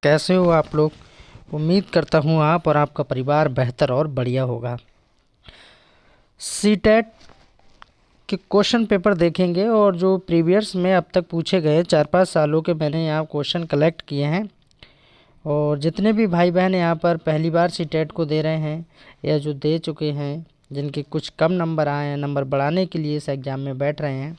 कैसे हो आप लोग। उम्मीद करता हूँ आप और आपका परिवार बेहतर और बढ़िया होगा। सीटेट के क्वेश्चन पेपर देखेंगे और जो प्रीवियस में अब तक पूछे गए 4-5 सालों के मैंने यहाँ क्वेश्चन कलेक्ट किए हैं। और जितने भी भाई बहन यहाँ पर पहली बार सीटेट को दे रहे हैं या जो दे चुके हैं, जिनके कुछ कम नंबर आए हैं, नंबर बढ़ाने के लिए इस एग्ज़ाम में बैठ रहे हैं,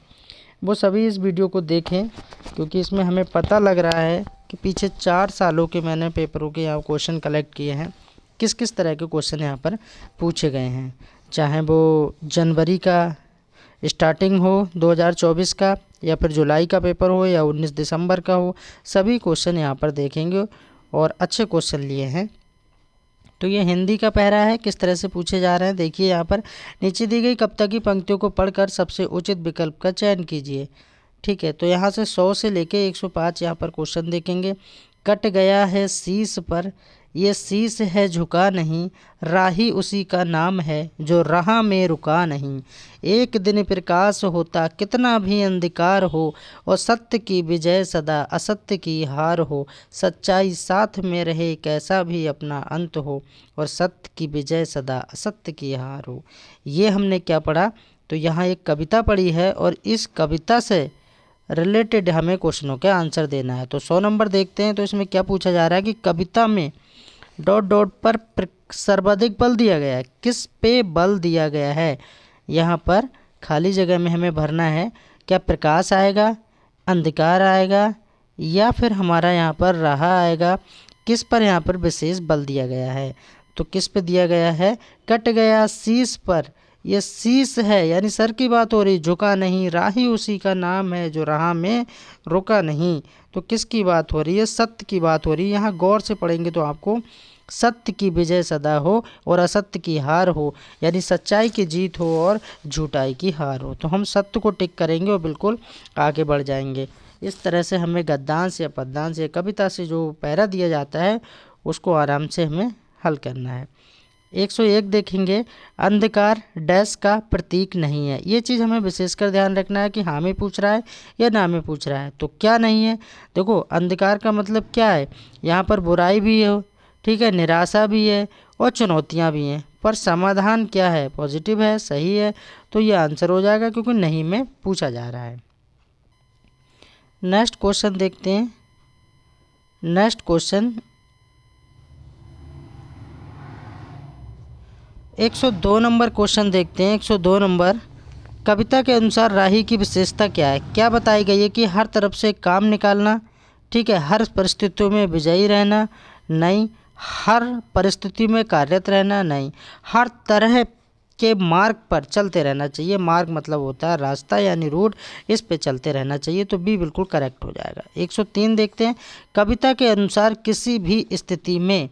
वो सभी इस वीडियो को देखें, क्योंकि इसमें हमें पता लग रहा है कि पीछे 4 सालों के मैंने पेपरों के यहाँ क्वेश्चन कलेक्ट किए हैं, किस किस तरह के क्वेश्चन यहाँ पर पूछे गए हैं। चाहे वो जनवरी का स्टार्टिंग हो 2024 का, या फिर जुलाई का पेपर हो, या 19 दिसंबर का हो, सभी क्वेश्चन यहाँ पर देखेंगे और अच्छे क्वेश्चन लिए हैं। तो ये हिंदी का पैरा है, किस तरह से पूछे जा रहे हैं देखिए। यहाँ पर नीचे दी गई कविता की पंक्तियों को पढ़कर सबसे उचित विकल्प का चयन कीजिए। ठीक है, तो यहाँ से 100 से लेके 105 यहाँ पर क्वेश्चन देखेंगे। कट गया है शीश पर, ये शीश है झुका नहीं, राही उसी का नाम है जो राह में रुका नहीं। एक दिन प्रकाश होता कितना भी अंधकार हो, और सत्य की विजय सदा असत्य की हार हो। सच्चाई साथ में रहे कैसा भी अपना अंत हो, और सत्य की विजय सदा असत्य की हार हो। ये हमने क्या पढ़ा, तो यहाँ एक कविता पढ़ी है और इस कविता से रिलेटेड हमें क्वेश्चनों के आंसर देना है। तो 100 नंबर देखते हैं। तो इसमें क्या पूछा जा रहा है कि कविता में डॉट डॉट पर सर्वाधिक बल दिया गया है, किस पे बल दिया गया है। यहाँ पर खाली जगह में हमें भरना है, क्या प्रकाश आएगा, अंधकार आएगा, या फिर हमारा यहाँ पर राह आएगा। किस पर यहाँ पर विशेष बल दिया गया है, तो किस पे दिया गया है, कट गया शीश पर, ये शीश है यानी सर की बात हो रही, झुका नहीं, राही उसी का नाम है जो राह में रुका नहीं। तो किसकी बात हो रही है, सत्य की बात हो रही है। यहाँ गौर से पढ़ेंगे तो आपको सत्य की विजय सदा हो और असत्य की हार हो, यानी सच्चाई की जीत हो और झूठाई की हार हो। तो हम सत्य को टिक करेंगे और बिल्कुल आगे बढ़ जाएंगे। इस तरह से हमें गद्यांश या पद्यांश या कविता से जो पैरा दिया जाता है उसको आराम से हमें हल करना है। 101 देखेंगे, अंधकार डैश का प्रतीक नहीं है। ये चीज़ हमें विशेषकर ध्यान रखना है कि हाँ में पूछ रहा है या ना में पूछ रहा है। तो क्या नहीं है, देखो अंधकार का मतलब क्या है, यहाँ पर बुराई भी है, ठीक है, निराशा भी है और चुनौतियाँ भी हैं, पर समाधान क्या है, पॉजिटिव है, सही है। तो ये आंसर हो जाएगा क्योंकि नहीं में पूछा जा रहा है। नेक्स्ट क्वेश्चन देखते हैं। नेक्स्ट क्वेश्चन 102 नंबर क्वेश्चन देखते हैं। 102 नंबर, कविता के अनुसार राही की विशेषता क्या है। क्या बताई गई है कि हर तरफ से काम निकालना, ठीक है, हर परिस्थितियों में विजयी रहना, नहीं, हर परिस्थिति में कार्यरत रहना, नहीं, हर तरह के मार्ग पर चलते रहना चाहिए। मार्ग मतलब होता है रास्ता यानी रूट, इस पे चलते रहना चाहिए। तो बी बिल्कुल करेक्ट हो जाएगा। 103 देखते हैं, कविता के अनुसार किसी भी स्थिति में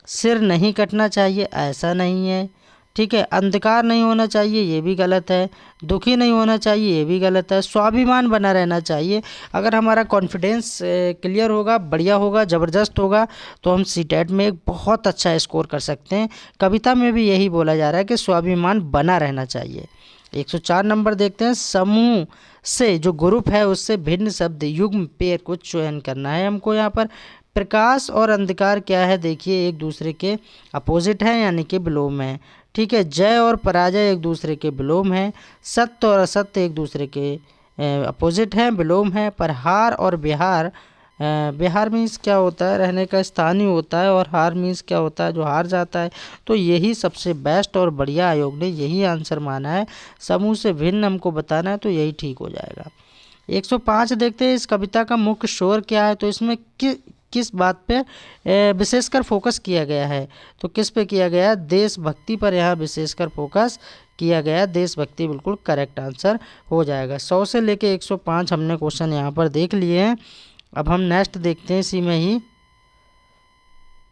सिर नहीं कटना चाहिए, ऐसा नहीं है, ठीक है। अंधकार नहीं होना चाहिए, ये भी गलत है। दुखी नहीं होना चाहिए, ये भी गलत है। स्वाभिमान बना रहना चाहिए। अगर हमारा कॉन्फिडेंस क्लियर होगा, बढ़िया होगा, ज़बरदस्त होगा, तो हम सीटेट में एक बहुत अच्छा स्कोर कर सकते हैं। कविता में भी यही बोला जा रहा है कि स्वाभिमान बना रहना चाहिए। 104 नंबर देखते हैं, समूह से जो ग्रुप है उससे भिन्न शब्द युग्म पेयर को चयन करना है हमको। यहाँ पर प्रकाश और अंधकार क्या है, देखिए एक दूसरे के अपोजिट है यानी कि विलोम है, ठीक है। जय और पराजय एक दूसरे के विलोम है। सत्य और असत्य एक दूसरे के अपोजिट हैं, विलोम है। पर हार और बिहार, बिहार मीन्स क्या होता है, रहने का स्थान ही होता है, और हार मीन्स क्या होता है, जो हार जाता है। तो यही सबसे बेस्ट और बढ़िया आयोग ने यही आंसर माना है। समूह से भिन्न हमको बताना है, तो यही ठीक हो जाएगा। 105 देखते हैं, इस कविता का मुख्य शोर क्या है। तो इसमें किस बात पे विशेषकर फोकस किया गया है, तो किस पे किया गया है, देशभक्ति पर यहाँ विशेषकर फोकस किया गया है। देशभक्ति बिल्कुल करेक्ट आंसर हो जाएगा। 100 से लेके 105 हमने क्वेश्चन यहाँ पर देख लिए हैं। अब हम नेक्स्ट देखते हैं इसी में ही।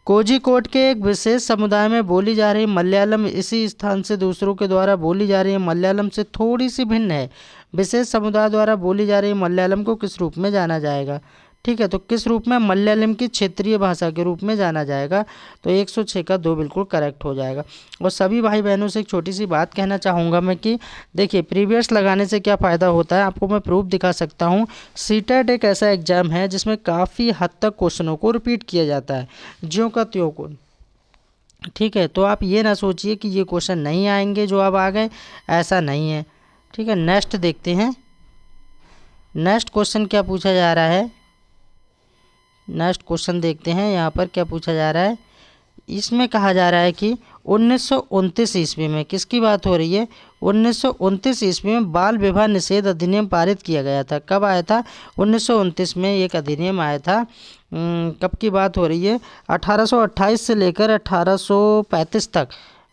कोझिकोड के एक विशेष समुदाय में बोली जा रही मलयालम इसी स्थान से दूसरों के द्वारा बोली जा रही है मलयालम से थोड़ी सी भिन्न है। विशेष समुदाय द्वारा बोली जा रही मलयालम को किस रूप में जाना जाएगा, ठीक है, तो किस रूप में? मलयालम की क्षेत्रीय भाषा के रूप में जाना जाएगा। तो 106 का 2 बिल्कुल करेक्ट हो जाएगा। और सभी भाई बहनों से एक छोटी सी बात कहना चाहूँगा मैं कि देखिए, प्रीवियस लगाने से क्या फ़ायदा होता है, आपको मैं प्रूफ दिखा सकता हूँ। सीटेट एक ऐसा एग्जाम है जिसमें काफ़ी हद तक क्वेश्चनों को रिपीट किया जाता है, ज्यों का त्यों को। ठीक है, तो आप ये ना सोचिए कि ये क्वेश्चन नहीं आएंगे जो अब आ गए, ऐसा नहीं है। ठीक है, नेक्स्ट देखते हैं। नेक्स्ट क्वेश्चन क्या पूछा जा रहा है, नेक्स्ट क्वेश्चन देखते हैं यहाँ पर क्या पूछा जा रहा है। इसमें कहा जा रहा है कि 1929 ईस्वी में, किसकी बात हो रही है? 1929 ईस्वी में बाल विवाह निषेध अधिनियम पारित किया गया था। कब आया था? 1929 में एक अधिनियम आया था। कब की बात हो रही है? 1828 से लेकर 1835 तक।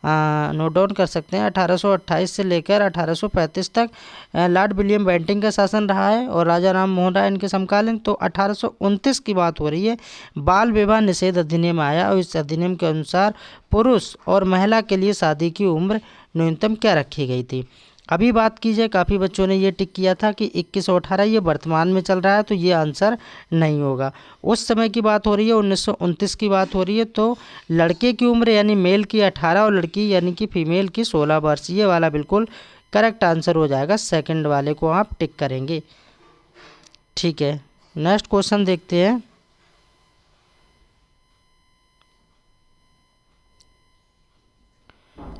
नोट डाउन कर सकते हैं, 1828 से लेकर 1835 तक लॉर्ड विलियम बेंटिंक का शासन रहा है और राजा राम मोहन राय इनके समकालीन। तो 1829 की बात हो रही है, बाल विवाह निषेध अधिनियम आया और इस अधिनियम के अनुसार पुरुष और महिला के लिए शादी की उम्र न्यूनतम क्या रखी गई थी। अभी बात की जाए, काफ़ी बच्चों ने ये टिक किया था कि 21 और 18, ये वर्तमान में चल रहा है, तो ये आंसर नहीं होगा। उस समय की बात हो रही है, 1929 की बात हो रही है। तो लड़के की उम्र यानी मेल की 18 और लड़की यानी कि फीमेल की 16 वर्ष, ये वाला बिल्कुल करेक्ट आंसर हो जाएगा। सेकंड वाले को आप टिक करेंगे। ठीक है, नेक्स्ट क्वेश्चन देखते हैं।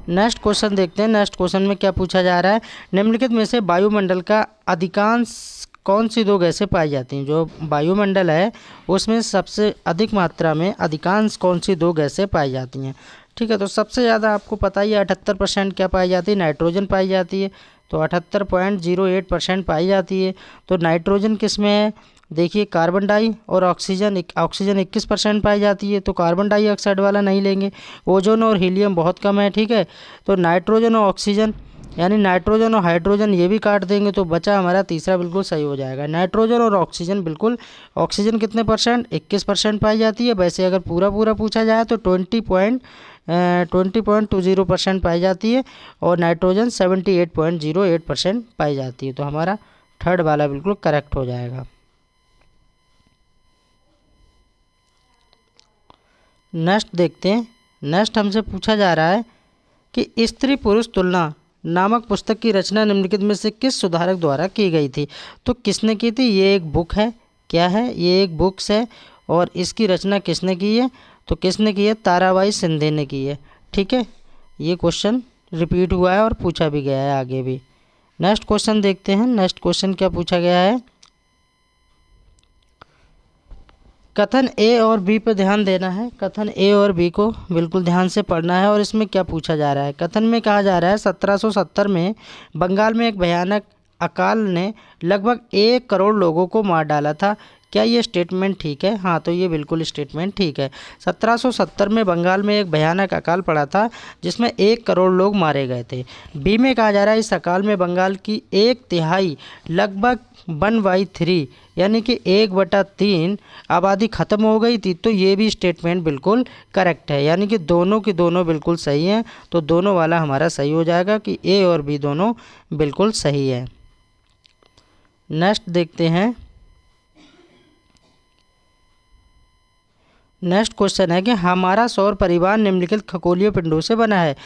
नेक्स्ट क्वेश्चन देखते हैं। नेक्स्ट क्वेश्चन में क्या पूछा जा रहा है, निम्नलिखित में से वायुमंडल का अधिकांश कौन सी दो गैसें पाई जाती हैं? जो वायुमंडल है उसमें सबसे अधिक मात्रा में अधिकांश कौन सी दो गैसें पाई जाती हैं? ठीक है, तो सबसे ज़्यादा आपको पता ही है 78% क्या पाई जाती है? नाइट्रोजन पाई जाती है। तो 78.08% पाई जाती है। तो नाइट्रोजन किस में है? देखिए, कार्बन डाई और ऑक्सीजन 21% पाई जाती है, तो कार्बन डाइऑक्साइड वाला नहीं लेंगे। ओजोन और हीलियम बहुत कम है। ठीक है, तो नाइट्रोजन और ऑक्सीजन यानी नाइट्रोजन और हाइड्रोजन ये भी काट देंगे, तो बचा हमारा तीसरा बिल्कुल सही हो जाएगा, नाइट्रोजन और ऑक्सीजन। बिल्कुल, ऑक्सीजन कितने परसेंट? 21% पाई जाती है। वैसे अगर पूरा पूरा पूछा जाए तो 20.20% पाई जाती है और नाइट्रोजन 78.08% पाई जाती है। तो हमारा थर्ड वाला बिल्कुल करेक्ट हो जाएगा। नेक्स्ट देखते हैं। नेक्स्ट हमसे पूछा जा रहा है कि स्त्री पुरुष तुलना नामक पुस्तक की रचना निम्नलिखित में से किस सुधारक द्वारा की गई थी? तो किसने की थी? ये एक बुक है। क्या है? ये एक बुक्स है और इसकी रचना किसने की है? तो किसने की है? ताराबाई शिंदे ने की है। ठीक है, ये क्वेश्चन रिपीट हुआ है और पूछा भी गया है आगे भी। नेक्स्ट क्वेश्चन देखते हैं। नेक्स्ट क्वेश्चन क्या पूछा गया है, कथन ए और बी पर ध्यान देना है। कथन ए और बी को बिल्कुल ध्यान से पढ़ना है। और इसमें क्या पूछा जा रहा है, कथन में कहा जा रहा है 1770 में बंगाल में एक भयानक अकाल ने लगभग 1 करोड़ लोगों को मार डाला था। क्या ये स्टेटमेंट ठीक है? हाँ, तो ये बिल्कुल स्टेटमेंट ठीक है। 1770 में बंगाल में एक भयानक अकाल पड़ा था जिसमें 1 करोड़ लोग मारे गए थे। बी में कहा जा रहा है इस अकाल में बंगाल की 1/3 लगभग 1/3 यानी कि 1/3 आबादी ख़त्म हो गई थी। तो ये भी स्टेटमेंट बिल्कुल करेक्ट है, यानी कि दोनों की दोनों बिल्कुल सही हैं। तो दोनों वाला हमारा सही हो जाएगा कि ए और बी दोनों बिल्कुल सही है। नेक्स्ट देखते हैं। नेक्स्ट क्वेश्चन है कि हमारा सौर परिवार निम्नलिखित खगोलीय पिंडों से बना है।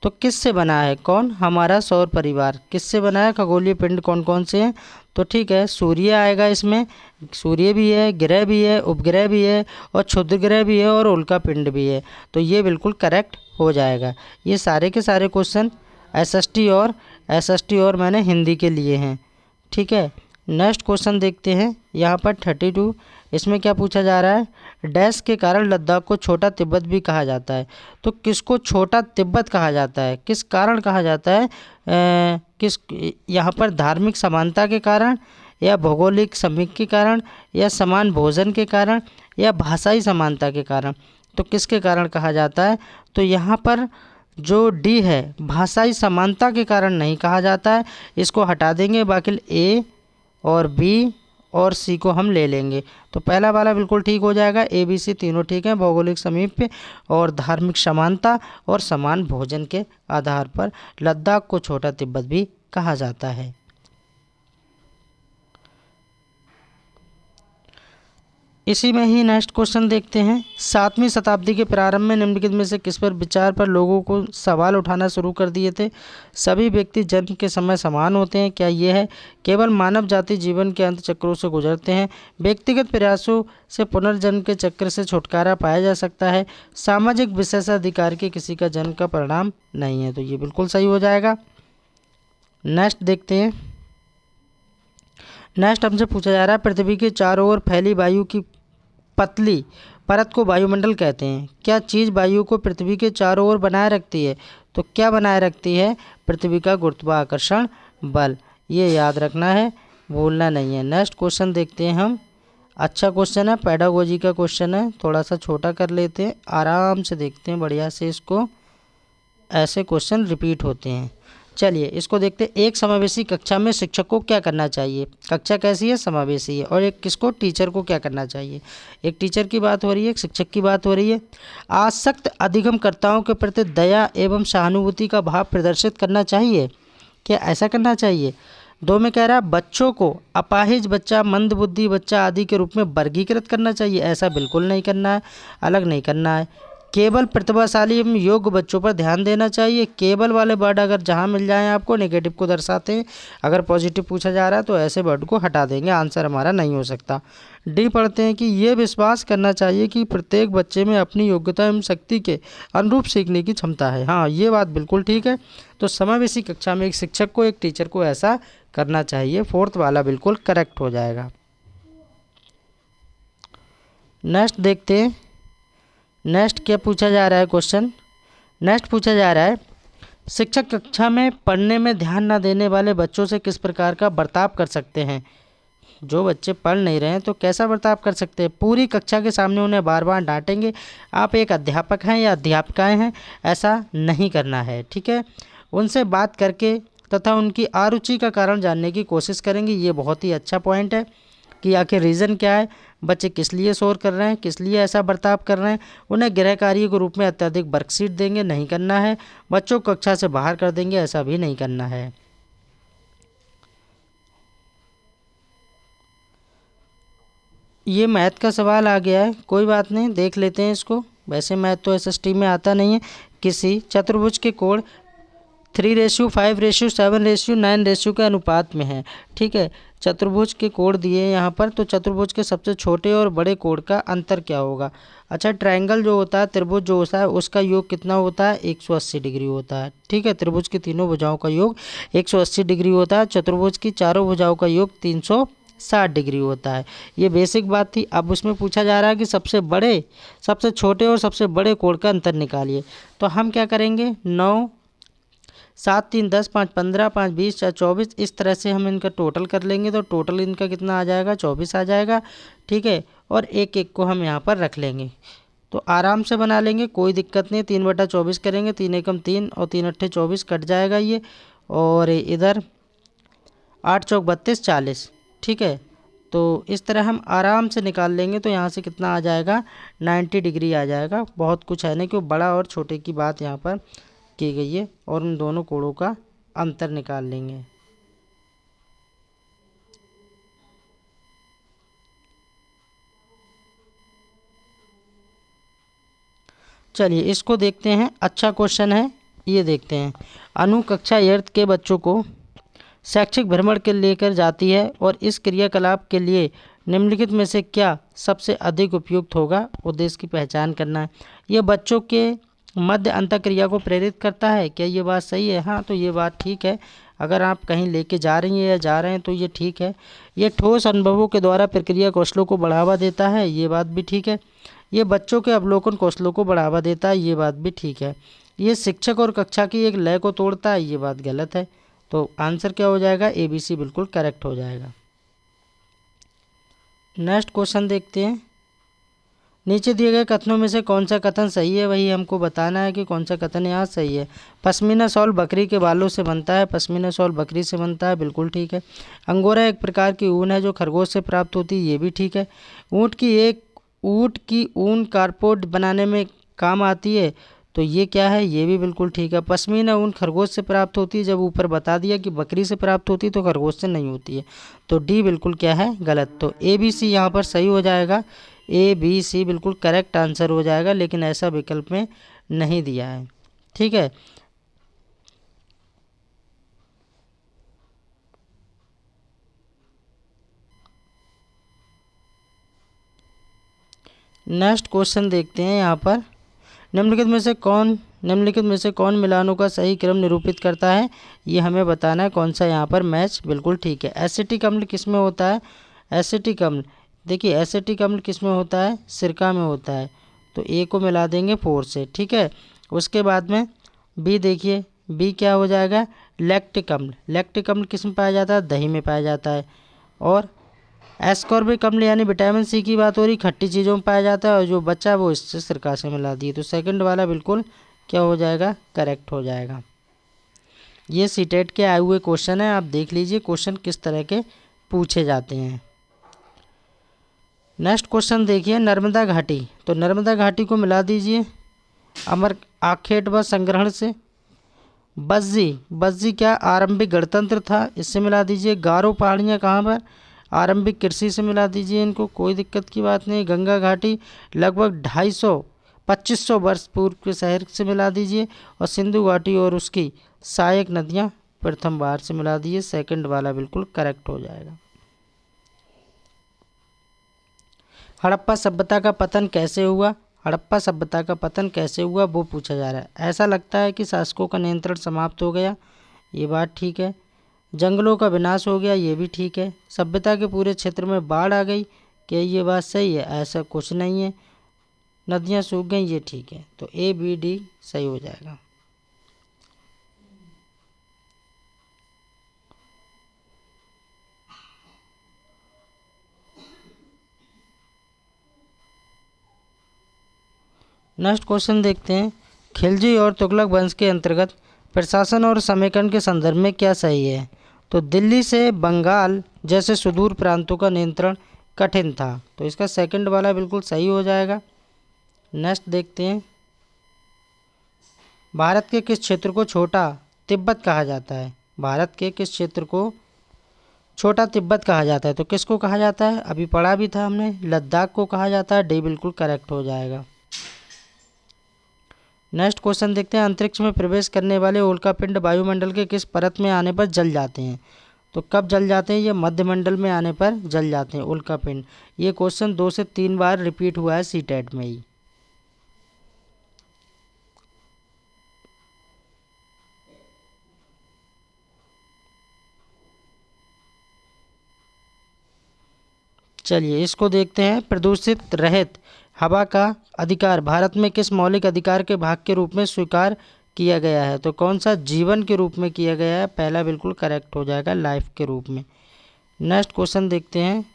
तो किस से बना है? कौन? हमारा सौर परिवार किससे बना है? खगोलीय पिंड कौन कौन से हैं? तो ठीक है, सूर्य आएगा इसमें, सूर्य भी है, ग्रह भी है, उपग्रह भी है और क्षुद्र ग्रह भी है और उल्का पिंड भी है। तो ये बिल्कुल करेक्ट हो जाएगा। ये सारे के सारे क्वेश्चन एसएसटी और मैंने हिंदी के लिए हैं। ठीक है, नेक्स्ट क्वेश्चन देखते हैं। यहाँ पर 32, इसमें क्या पूछा जा रहा है, डैश के कारण लद्दाख को छोटा तिब्बत भी कहा जाता है। तो किसको छोटा तिब्बत कहा जाता है? किस कारण कहा जाता है? किस यहाँ पर धार्मिक समानता के कारण या भौगोलिक समीप के कारण या समान भोजन के कारण या भाषाई समानता के कारण? तो किसके कारण कहा जाता है? तो यहाँ पर जो डी है भाषाई समानता के कारण नहीं कहा जाता है, इसको हटा देंगे। बाकी ए और बी और सी को हम ले लेंगे। तो पहला वाला बिल्कुल ठीक हो जाएगा, ए बी सी तीनों ठीक हैं। भौगोलिक समीप और धार्मिक समानता और समान भोजन के आधार पर लद्दाख को छोटा तिब्बत भी कहा जाता है। इसी में ही नेक्स्ट क्वेश्चन देखते हैं। 7वीं शताब्दी के प्रारंभ में निम्नलिखित में से किस पर विचार पर लोगों को सवाल उठाना शुरू कर दिए थे? सभी व्यक्ति जन्म के समय समान होते हैं, क्या ये है? केवल मानव जाति जीवन के अंत चक्रों से गुजरते हैं। व्यक्तिगत प्रयासों से पुनर्जन्म के चक्र से छुटकारा पाया जा सकता है। सामाजिक विशेषाधिकार के किसी का जन्म का परिणाम नहीं है। तो ये बिल्कुल सही हो जाएगा। नेक्स्ट देखते हैं। नेक्स्ट हमसे पूछा जा रहा है, पृथ्वी के चारों ओर फैली वायु की पतली परत को वायुमंडल कहते हैं। क्या चीज़ वायु को पृथ्वी के चारों ओर बनाए रखती है? तो क्या बनाए रखती है? पृथ्वी का गुरुत्वाकर्षण बल। ये याद रखना है, भूलना नहीं है। नेक्स्ट क्वेश्चन देखते हैं हम। अच्छा क्वेश्चन है, पेडागोजी का क्वेश्चन है, थोड़ा सा छोटा कर लेते हैं, आराम से देखते हैं बढ़िया से इसको। ऐसे क्वेश्चन रिपीट होते हैं। चलिए इसको देखते हैं। एक समावेशी कक्षा में शिक्षक को क्या करना चाहिए? कक्षा कैसी है? समावेशी है। और एक किसको? टीचर को क्या करना चाहिए? एक टीचर की बात हो रही है, एक शिक्षक की बात हो रही है। आसक्त अधिगमकर्ताओं के प्रति दया एवं सहानुभूति का भाव प्रदर्शित करना चाहिए। क्या ऐसा करना चाहिए? 2 में कह रहा है बच्चों को अपाहिज बच्चा, मंदबुद्धि बच्चा आदि के रूप में वर्गीकृत करना चाहिए। ऐसा बिल्कुल नहीं करना है, अलग नहीं करना है। केवल प्रतिभाशाली एवं योग्य बच्चों पर ध्यान देना चाहिए। केवल वाले वर्ड अगर जहाँ मिल जाएं आपको नेगेटिव को दर्शाते हैं। अगर पॉजिटिव पूछा जा रहा है तो ऐसे वर्ड को हटा देंगे, आंसर हमारा नहीं हो सकता। डी पढ़ते हैं कि ये विश्वास करना चाहिए कि प्रत्येक बच्चे में अपनी योग्यता एवं शक्ति के अनुरूप सीखने की क्षमता है। हाँ, ये बात बिल्कुल ठीक है। तो समावेशी कक्षा में एक शिक्षक को, एक टीचर को ऐसा करना चाहिए। 4th वाला बिल्कुल करेक्ट हो जाएगा। नेक्स्ट देखते हैं। नेक्स्ट क्या पूछा जा रहा है क्वेश्चन? नेक्स्ट पूछा जा रहा है, शिक्षक कक्षा में पढ़ने में ध्यान न देने वाले बच्चों से किस प्रकार का बर्ताव कर सकते हैं? जो बच्चे पढ़ नहीं रहे हैं तो कैसा बर्ताव कर सकते हैं? पूरी कक्षा के सामने उन्हें बार बार डांटेंगे। आप एक अध्यापक हैं या अध्यापिकाएं हैं, ऐसा नहीं करना है, ठीक है। उनसे बात करके तथा उनकी अरुचि का कारण जानने की कोशिश करेंगे। ये बहुत ही अच्छा पॉइंट है कि आखिर रीज़न क्या है, बच्चे किस लिए शोर कर रहे हैं, किस लिए ऐसा बर्ताव कर रहे हैं। उन्हें गृह कार्य के रूप में अत्यधिक वर्कशीट देंगे, नहीं करना है। बच्चों को कक्षा से बाहर कर देंगे, ऐसा भी नहीं करना है। ये मैथ का सवाल आ गया है, कोई बात नहीं, देख लेते हैं इसको। वैसे मैथ तो एसएसटी में आता नहीं है। किसी चतुर्भुज के कोण 3:5:7:9 के अनुपात में है, ठीक है। चतुर्भुज के कोण दिए हैं यहाँ पर, तो चतुर्भुज के सबसे छोटे और बड़े कोण का अंतर क्या होगा? अच्छा, ट्रायंगल जो होता है, त्रिभुज जो होता है, उसका योग कितना होता है? 180 डिग्री होता है, ठीक है। त्रिभुज की तीनों भुजाओं का योग 180 डिग्री होता है। चतुर्भुज की चारों भुजाओं का योग 360 डिग्री होता है। ये बेसिक बात थी। अब उसमें पूछा जा रहा है कि सबसे बड़े, सबसे छोटे और सबसे बड़े कोण का अंतर निकालिए। तो हम क्या करेंगे? 9, 7, 3, 10, 5, 15, 5, 20, 4, 24, इस तरह से हम इनका टोटल कर लेंगे। तो टोटल इनका कितना आ जाएगा? 24 आ जाएगा, ठीक है। और एक एक को हम यहाँ पर रख लेंगे, तो आराम से बना लेंगे, कोई दिक्कत नहीं। 3/24 करेंगे, 3 एकम 3 और 3 अट्ठे 24 कट जाएगा ये। और इधर 8 चौक 32, 40, ठीक है। तो इस तरह हम आराम से निकाल लेंगे। तो यहाँ से कितना आ जाएगा? 90 डिग्री आ जाएगा। बहुत कुछ है नहीं, क्यों बड़ा और छोटे की बात यहाँ पर की गई है। और उन दोनों कोणों का अंतर निकाल लेंगे। चलिए इसको देखते हैं, अच्छा क्वेश्चन है, ये देखते हैं। अनु कक्षा 8 के बच्चों को शैक्षिक भ्रमण के लेकर जाती है और इस क्रियाकलाप के लिए निम्नलिखित में से क्या सबसे अधिक उपयुक्त होगा? उद्देश्य की पहचान करना है। यह बच्चों के मध्य अंतःक्रिया को प्रेरित करता है। क्या ये बात सही है? हाँ, तो ये बात ठीक है। अगर आप कहीं लेके जा रही हैं या जा रहे हैं तो ये ठीक है। ये ठोस अनुभवों के द्वारा प्रक्रिया कौशलों को बढ़ावा देता है। ये बात भी ठीक है। ये बच्चों के अवलोकन कौशलों को बढ़ावा देता है। ये बात भी ठीक है। ये शिक्षक और कक्षा की एक लय को तोड़ता है। ये बात गलत है। तो आंसर क्या हो जाएगा? ABC बिल्कुल करेक्ट हो जाएगा। नेक्स्ट क्वेश्चन देखते हैं। नीचे दिए गए कथनों में से कौन सा कथन सही है? वही हमको बताना है कि कौन सा कथन यहाँ सही है। पश्मीना शॉल बकरी के बालों से बनता है। पश्मीना शॉल बकरी से बनता है, बिल्कुल ठीक है। अंगोरा एक प्रकार की ऊन है जो खरगोश से प्राप्त होती है, ये भी ठीक है। ऊँट की ऊन कारपोट बनाने में काम आती है, तो ये क्या है? ये भी बिल्कुल ठीक है। पश्मीना ऊन खरगोश से प्राप्त होती है। जब ऊपर बता दिया कि बकरी से प्राप्त होती है तो खरगोश से नहीं होती है। तो डी बिल्कुल क्या है? गलत। तो ABC यहाँ पर सही हो जाएगा। ए बी सी बिल्कुल करेक्ट आंसर हो जाएगा, लेकिन ऐसा विकल्प में नहीं दिया है। ठीक है, नेक्स्ट क्वेश्चन देखते हैं यहाँ पर। निम्नलिखित में से कौन मिलानों का सही क्रम निरूपित करता है, ये हमें बताना है। कौन सा यहाँ पर मैच बिल्कुल ठीक है। एसिटिक अम्ल किस में होता है? एसिटिक अम्ल, देखिए एसिटिक अम्ल किस में होता है? सिरका में होता है। तो ए को मिला देंगे 4 से। ठीक है, उसके बाद में बी देखिए, बी क्या हो जाएगा? लैक्टिक अम्ल। लैक्टिक अम्ल किस में पाया जाता है? दही में पाया जाता है। और एस्कॉर्बिक अम्ल यानी विटामिन सी की बात हो रही, खट्टी चीज़ों में पाया जाता है, और जो बच्चा वो इससे सिरका से मिला दिए। तो सेकंड वाला बिल्कुल क्या हो जाएगा? करेक्ट हो जाएगा। ये सीटेट के आए हुए क्वेश्चन है, आप देख लीजिए क्वेश्चन किस तरह के पूछे जाते हैं। नेक्स्ट क्वेश्चन देखिए, नर्मदा घाटी। तो नर्मदा घाटी को मिला दीजिए अमर आखेट व संग्रहण से। बज्जी क्या आरंभिक गणतंत्र था, इससे मिला दीजिए। गारो पहाड़ियाँ कहाँ पर? आरंभिक कृषि से मिला दीजिए इनको, कोई दिक्कत की बात नहीं। गंगा घाटी लगभग 2500 वर्ष पूर्व के शहर से मिला दीजिए। और सिंधु घाटी और उसकी सहायक नदियाँ प्रथम बार से मिला दीजिए। सेकंड वाला बिल्कुल करेक्ट हो जाएगा। हड़प्पा सभ्यता का पतन कैसे हुआ? हड़प्पा सभ्यता का पतन कैसे हुआ वो पूछा जा रहा है। ऐसा लगता है कि शासकों का नियंत्रण समाप्त हो गया, ये बात ठीक है। जंगलों का विनाश हो गया, ये भी ठीक है। सभ्यता के पूरे क्षेत्र में बाढ़ आ गई, क्या ये बात सही है? ऐसा कुछ नहीं है। नदियाँ सूख गई, ये ठीक है। तो ए बी डी सही हो जाएगा। नेक्स्ट क्वेश्चन देखते हैं, खिलजी और तुगलक वंश के अंतर्गत प्रशासन और समेकन के संदर्भ में क्या सही है? तो दिल्ली से बंगाल जैसे सुदूर प्रांतों का नियंत्रण कठिन था, तो इसका सेकंड वाला बिल्कुल सही हो जाएगा। नेक्स्ट देखते हैं, भारत के किस क्षेत्र को छोटा तिब्बत कहा जाता है? भारत के किस क्षेत्र को छोटा तिब्बत कहा जाता है? तो किसको कहा जाता है? अभी पढ़ा भी था हमने, लद्दाख को कहा जाता है। डी बिल्कुल करेक्ट हो जाएगा। नेक्स्ट क्वेश्चन देखते हैं, अंतरिक्ष में प्रवेश करने वाले उल्कापिंड वायुमंडल के किस परत में आने पर जल जाते हैं? तो कब जल जाते हैं? ये मध्यमंडल में आने पर जल जाते हैं उल्कापिंड। ये क्वेश्चन 2 से 3 बार रिपीट हुआ है सीटेट में ही। चलिए इसको देखते हैं, प्रदूषित रहित हवा का अधिकार भारत में किस मौलिक अधिकार के भाग के रूप में स्वीकार किया गया है? तो कौन सा? जीवन के रूप में किया गया है। पहला बिल्कुल करेक्ट हो जाएगा, लाइफ के रूप में। नेक्स्ट क्वेश्चन देखते हैं,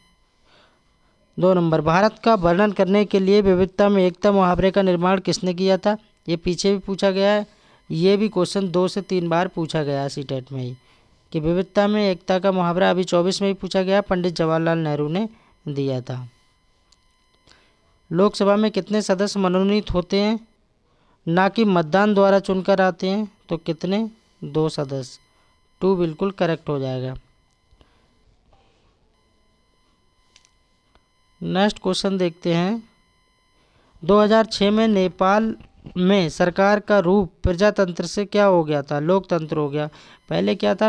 2 नंबर, भारत का वर्णन करने के लिए विविधता में एकता मुहावरे का निर्माण किसने किया था? ये पीछे भी पूछा गया है, ये भी क्वेश्चन 2 से 3 बार पूछा गया है सीटेट में ही, कि विविधता में एकता का मुहावरा अभी 24 में भी पूछा गया, पंडित जवाहरलाल नेहरू ने दिया था। लोकसभा में कितने सदस्य मनोनीत होते हैं, ना कि मतदान द्वारा चुनकर आते हैं? तो कितने? 2 सदस्य। 2 बिल्कुल करेक्ट हो जाएगा। नेक्स्ट क्वेश्चन देखते हैं, 2006 में नेपाल में सरकार का रूप प्रजातंत्र से क्या हो गया था? लोकतंत्र हो गया। पहले क्या था?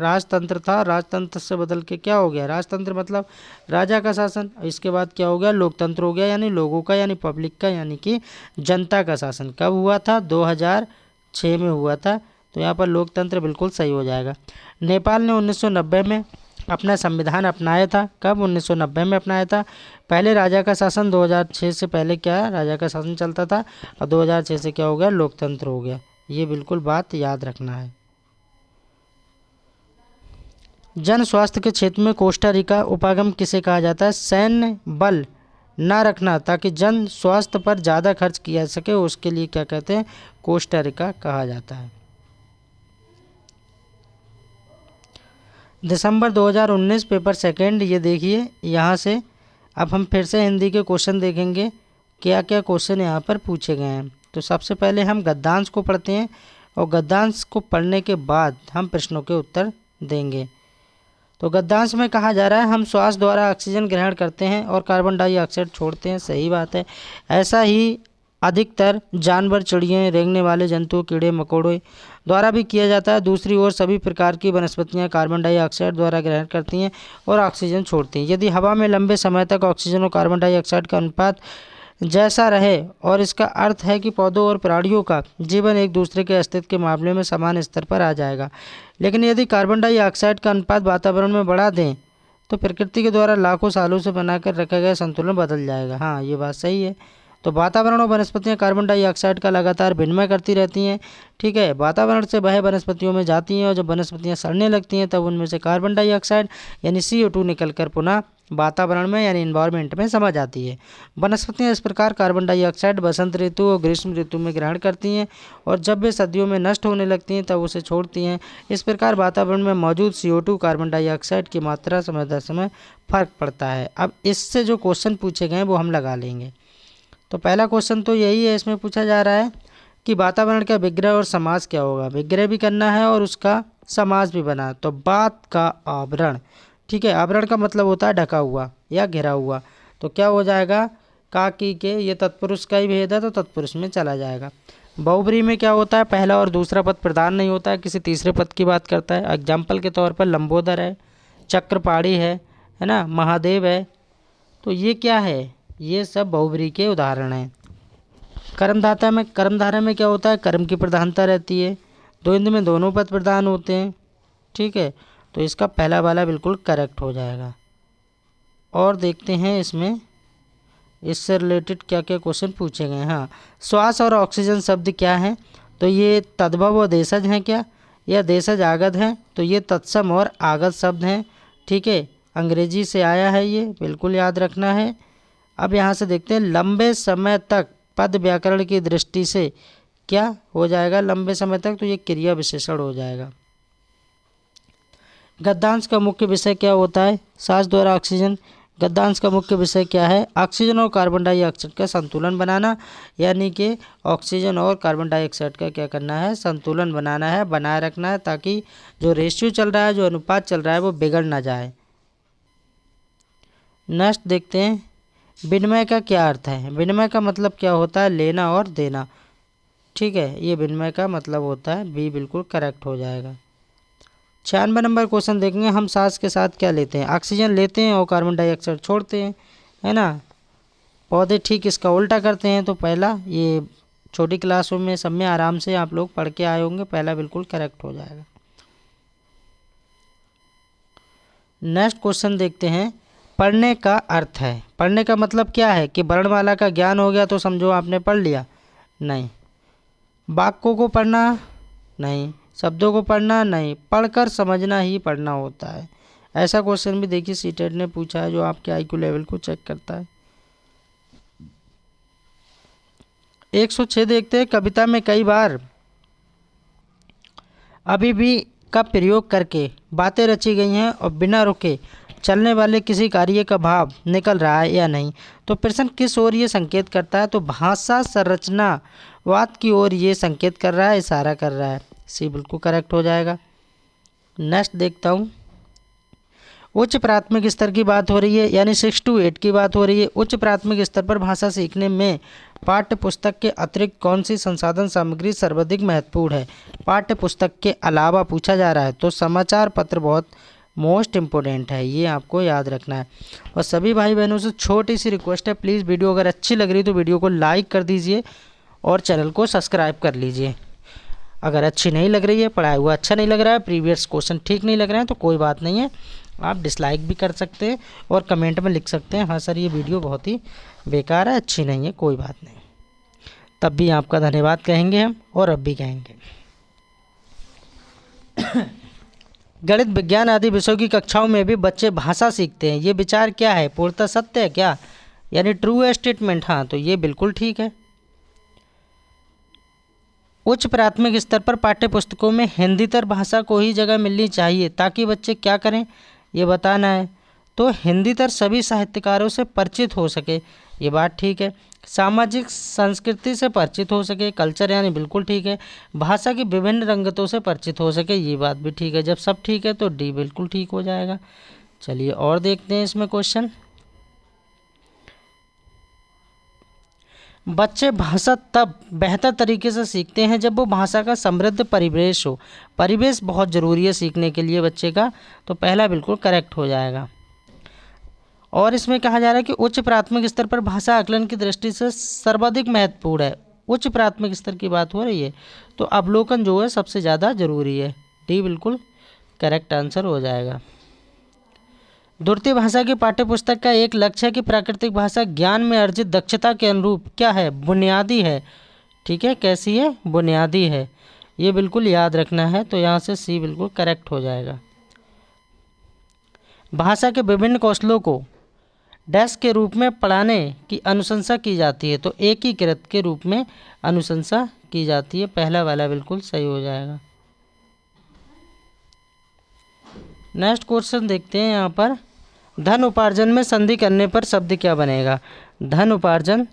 राजतंत्र था, राजतंत्र से बदल के क्या हो गया? राजतंत्र मतलब राजा का शासन। इसके बाद क्या हो गया? लोकतंत्र हो गया, यानी लोगों का, यानी पब्लिक का, यानी कि जनता का शासन। कब हुआ था? 2006 में हुआ था। तो यहाँ पर लोकतंत्र बिल्कुल सही हो जाएगा। नेपाल ने 1990 में अपना संविधान अपनाया था। कब? 1990 में अपनाया था। पहले राजा का शासन 2006 से पहले क्या राजा का शासन चलता था, और 2006 से क्या हो गया? लोकतंत्र हो गया। ये बिल्कुल बात याद रखना है। जन स्वास्थ्य के क्षेत्र में कोस्टा रिका उपागम किसे कहा जाता है? सैन्य बल न रखना ताकि जन स्वास्थ्य पर ज़्यादा खर्च किया जा सके, उसके लिए क्या कहते हैं? कोस्टा रिका कहा जाता है। दिसंबर 2019 पेपर सेकंड, ये देखिए यहाँ से अब हम फिर से हिंदी के क्वेश्चन देखेंगे, क्या क्या क्वेश्चन यहाँ पर पूछे गए हैं। तो सबसे पहले हम गद्यांश को पढ़ते हैं, और गद्यांश को पढ़ने के बाद हम प्रश्नों के उत्तर देंगे। तो गद्यांश में कहा जा रहा है हम श्वास द्वारा ऑक्सीजन ग्रहण करते हैं और कार्बन डाइऑक्साइड छोड़ते हैं। सही बात है। ऐसा ही अधिकतर जानवर, चिड़ियाँ, रेंगने वाले जंतु, कीड़े मकोड़े द्वारा भी किया जाता है। दूसरी ओर सभी प्रकार की वनस्पतियाँ कार्बन डाइऑक्साइड द्वारा ग्रहण करती हैं और ऑक्सीजन छोड़ती हैं। यदि हवा में लंबे समय तक ऑक्सीजन और कार्बन डाइऑक्साइड का अनुपात जैसा रहे, और इसका अर्थ है कि पौधों और प्राणियों का जीवन एक दूसरे के अस्तित्व के मामले में समान स्तर पर आ जाएगा। लेकिन यदि कार्बन डाइऑक्साइड का अनुपात वातावरण में बढ़ा दें तो प्रकृति के द्वारा लाखों सालों से बनाकर रखा गया संतुलन बदल जाएगा। हाँ, ये बात सही है। तो वातावरण और वनस्पतियाँ कार्बन डाइऑक्साइड का लगातार विनिमय करती रहती हैं। ठीक है, वातावरण से वह वनस्पतियों में जाती हैं और जब वनस्पतियाँ सड़ने लगती हैं तब उनमें से कार्बन डाइऑक्साइड यानी CO2 निकलकर पुनः वातावरण में यानी इन्वायरमेंट में समा जाती है। वनस्पतियाँ इस प्रकार कार्बन डाइऑक्साइड वसंत ऋतु और ग्रीष्म ऋतु में ग्रहण करती हैं और जब वे सर्दियों में नष्ट होने लगती हैं तब उसे छोड़ती हैं। इस प्रकार वातावरण में मौजूद CO2 कार्बन डाइऑक्साइड की मात्रा समय दर समय फर्क पड़ता है। अब इससे जो क्वेश्चन पूछे गए वो हम लगा लेंगे। तो पहला क्वेश्चन तो यही है, इसमें पूछा जा रहा है कि वातावरण का विग्रह और समास क्या होगा। विग्रह भी करना है और उसका समास भी बना। तो बात का आवरण, ठीक है, आवरण का मतलब होता है ढका हुआ या घिरा हुआ। तो क्या हो जाएगा, का की के, ये तत्पुरुष का ही भेद है तो तत्पुरुष में चला जाएगा। बहुब्रीहि में क्या होता है, पहला और दूसरा पद प्रधान नहीं होता है, किसी तीसरे पद की बात करता है। एग्जाम्पल के तौर पर लंबोदर है, चक्रपाणी है ना, महादेव है। तो ये क्या है, ये सब बहुब्रीहि के उदाहरण हैं। कर्मधारय में क्या होता है, कर्म की प्रधानता रहती है। द्वंद्व में दोनों पद प्रधान होते हैं। ठीक है, तो इसका पहला वाला बिल्कुल करेक्ट हो जाएगा। और देखते हैं इसमें इससे रिलेटेड क्या क्या क्वेश्चन पूछे गए। हाँ, श्वास और ऑक्सीजन शब्द क्या हैं, तो ये तद्भव और देशज हैं क्या, या देशज आगत हैं। तो ये तत्सम और आगत शब्द हैं। ठीक है, अंग्रेजी से आया है, ये बिल्कुल याद रखना है। अब यहाँ से देखते हैं लंबे समय तक पद व्याकरण की दृष्टि से क्या हो जाएगा, लंबे समय तक, तो ये क्रिया विशेषण हो जाएगा। गद्यांश का मुख्य विषय क्या होता है, सांस द्वारा ऑक्सीजन। गद्यांश का मुख्य विषय क्या है, ऑक्सीजन और कार्बन डाइऑक्साइड का संतुलन बनाना, यानी कि ऑक्सीजन और कार्बन डाइऑक्साइड का क्या करना है, संतुलन बनाना है, बनाए रखना है, ताकि जो रेशियो चल रहा है, जो अनुपात चल रहा है वो बिगड़ ना जाए। नेक्स्ट देखते हैं विनिमय का क्या अर्थ है। विनिमय का मतलब क्या होता है, लेना और देना। ठीक है, ये विनिमय का मतलब होता है, बी बिल्कुल करेक्ट हो जाएगा। 96 नंबर क्वेश्चन देखेंगे, हम सांस के साथ क्या लेते हैं, ऑक्सीजन लेते हैं और कार्बन डाइऑक्साइड छोड़ते हैं, है ना। पौधे ठीक इसका उल्टा करते हैं। तो पहला, ये छोटी क्लासों में सब में आराम से आप लोग पढ़ के आए होंगे, पहला बिल्कुल करेक्ट हो जाएगा। नेक्स्ट क्वेश्चन देखते हैं, पढ़ने का अर्थ है। पढ़ने का मतलब क्या है कि वर्णमाला का ज्ञान हो गया तो समझो आपने पढ़ लिया, नहीं। वाक्यों को पढ़ना नहीं, शब्दों को पढ़ना नहीं, पढ़कर समझना ही पढ़ना होता है। ऐसा क्वेश्चन भी देखिए सीटेट ने पूछा है, जो आपके IQ लेवल को चेक करता है। 106 देखते हैं, कविता में कई बार अभी भी का प्रयोग करके बातें रची गई हैं और बिना रुके चलने वाले किसी कार्य का भाव निकल रहा है या नहीं। तो प्रश्न किस ओर ये संकेत करता है, तो भाषा संरचनावाद की ओर ये संकेत कर रहा है, इशारा कर रहा है। सी बिल्कुल करेक्ट हो जाएगा। नेक्स्ट देखता हूँ, उच्च प्राथमिक स्तर की बात हो रही है, यानी 6 to 8 की बात हो रही है। उच्च प्राथमिक स्तर पर भाषा सीखने में पाठ्य पुस्तक के अतिरिक्त कौन सी संसाधन सामग्री सर्वाधिक महत्वपूर्ण है। पाठ्य पुस्तक के अलावा पूछा जा रहा है, तो समाचार पत्र बहुत मोस्ट इम्पोर्टेंट है, ये आपको याद रखना है। और सभी भाई बहनों से छोटी सी रिक्वेस्ट है, प्लीज़ वीडियो अगर अच्छी लग रही तो वीडियो को लाइक कर दीजिए और चैनल को सब्सक्राइब कर लीजिए। अगर अच्छी नहीं लग रही है, पढ़ाया हुआ अच्छा नहीं लग रहा है, प्रीवियस क्वेश्चन ठीक नहीं लग रहे हैं, तो कोई बात नहीं है, आप डिसलाइक भी कर सकते हैं और कमेंट में लिख सकते हैं, हाँ सर ये वीडियो बहुत ही बेकार है, अच्छी नहीं है, कोई बात नहीं। तब भी आपका धन्यवाद कहेंगे हम, और अब भी कहेंगे। गणित, विज्ञान आदि विषयों की कक्षाओं में भी बच्चे भाषा सीखते हैं, ये विचार क्या है, पूर्णतः सत्य है क्या, यानी ट्रू स्टेटमेंट। हाँ, तो ये बिल्कुल ठीक है। उच्च प्राथमिक स्तर पर पाठ्य पुस्तकों में हिंदीतर भाषा को ही जगह मिलनी चाहिए, ताकि बच्चे क्या करें ये बताना है। तो हिंदीतर सभी साहित्यकारों से परिचित हो सके, ये बात ठीक है। सामाजिक संस्कृति से परिचित हो सके, कल्चर यानी बिल्कुल ठीक है। भाषा की विभिन्न रंगतों से परिचित हो सके, ये बात भी ठीक है। जब सब ठीक है तो डी बिल्कुल ठीक हो जाएगा। चलिए और देखते हैं इसमें क्वेश्चन। बच्चे भाषा तब बेहतर तरीके से सीखते हैं जब वो भाषा का समृद्ध परिवेश हो। परिवेश बहुत ज़रूरी है सीखने के लिए बच्चे का, तो पहला बिल्कुल करेक्ट हो जाएगा। और इसमें कहा जा रहा है कि उच्च प्राथमिक स्तर पर भाषा आकलन की दृष्टि से सर्वाधिक महत्वपूर्ण है। उच्च प्राथमिक स्तर की बात हो रही है तो अवलोकन जो है सबसे ज़्यादा जरूरी है। डी बिल्कुल करेक्ट आंसर हो जाएगा। द्वितीय भाषा की पाठ्यपुस्तक का एक लक्ष्य है कि प्राकृतिक भाषा ज्ञान में अर्जित दक्षता के अनुरूप क्या है, बुनियादी है। ठीक है, कैसी है, बुनियादी है, ये बिल्कुल याद रखना है। तो यहाँ से सी बिल्कुल करेक्ट हो जाएगा। भाषा के विभिन्न कौशलों को डैश के रूप में पढ़ाने की अनुशंसा की जाती है, तो एकीकृत के रूप में अनुशंसा की जाती है। पहला वाला बिल्कुल सही हो जाएगा। नेक्स्ट क्वेश्चन देखते हैं यहाँ पर, धन उपार्जन में संधि करने पर शब्द क्या बनेगा। धन उपार्जन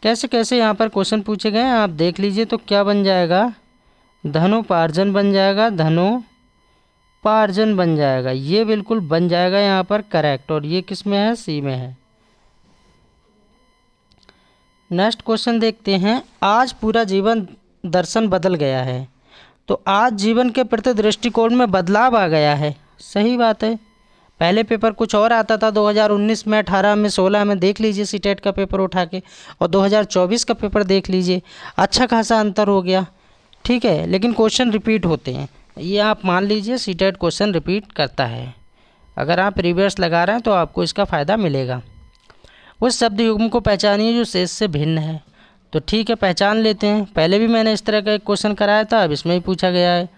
कैसे कैसे यहाँ पर क्वेश्चन पूछे गए हैं आप देख लीजिए। तो क्या बन जाएगा, धनोपार्जन बन जाएगा, धनोपार्जन बन जाएगा, ये बिल्कुल बन जाएगा यहाँ पर करेक्ट। और ये किस में है, सी में है। नेक्स्ट क्वेश्चन देखते हैं, आज पूरा जीवन दर्शन बदल गया है। तो आज जीवन के प्रति दृष्टिकोण में बदलाव आ गया है, सही बात है। पहले पेपर कुछ और आता था 2019 में, 18 में, 16 में, देख लीजिए सीटेट का पेपर उठा के, और 2024 का पेपर देख लीजिए, अच्छा खासा अंतर हो गया। ठीक है, लेकिन क्वेश्चन रिपीट होते हैं, ये आप मान लीजिए सीटेट क्वेश्चन रिपीट करता है। अगर आप रिवर्स लगा रहे हैं तो आपको इसका फ़ायदा मिलेगा। उस शब्द युग्म को पहचानिए जो शेष से भिन्न है। तो ठीक है, पहचान लेते हैं। पहले भी मैंने इस तरह का एक क्वेश्चन कराया था, अब इसमें ही पूछा गया है।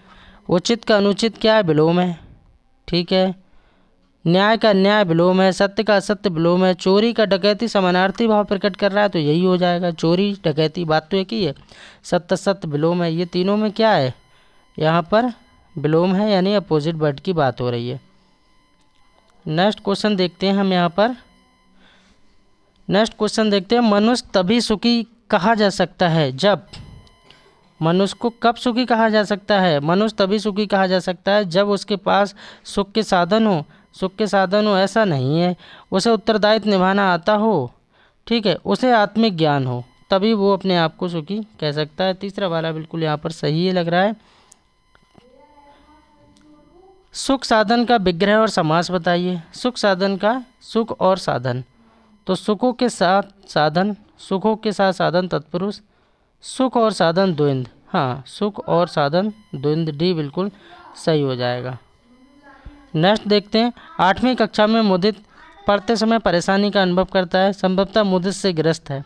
उचित का अनुचित क्या है, विलोम है। ठीक है, न्याय का न्याय विलोम है, सत्य का असत्य विलोम है, चोरी का डकैती समानार्थी भाव प्रकट कर रहा है, तो यही हो जाएगा। चोरी डकैती बात तो एक ही है, सत्य सत्य विलोम है, ये तीनों में क्या है, यहाँ पर विलोम है, यानी अपोजिट वर्ड की बात हो रही है। नेक्स्ट क्वेश्चन देखते हैं हम यहाँ पर। नेक्स्ट क्वेश्चन देखते हैं, मनुष्य तभी सुखी कहा जा सकता है जब, मनुष्य को कब सुखी कहा जा सकता है, मनुष्य तभी सुखी कहा जा सकता है जब उसके पास सुख के साधन हो। सुख के साधन हो ऐसा नहीं है, उसे उत्तरदायित्व निभाना आता हो। ठीक है, उसे आत्मिक ज्ञान हो, तभी वो अपने आप को सुखी कह सकता है। तीसरा वाला बिल्कुल यहाँ पर सही है लग रहा है। सुख साधन का विग्रह और समास बताइए। सुख साधन का, सुख और साधन, तो सुखों के साथ साधन, सुखों के साथ साधन तत्पुरुष, सुख और साधन द्वंद्व। हाँ, सुख और साधन द्वंद्व, डी बिल्कुल सही हो जाएगा। नेक्स्ट देखते हैं, 8वीं कक्षा में मुदित पढ़ते समय परेशानी का अनुभव करता है, संभवतः मुदित से ग्रस्त है।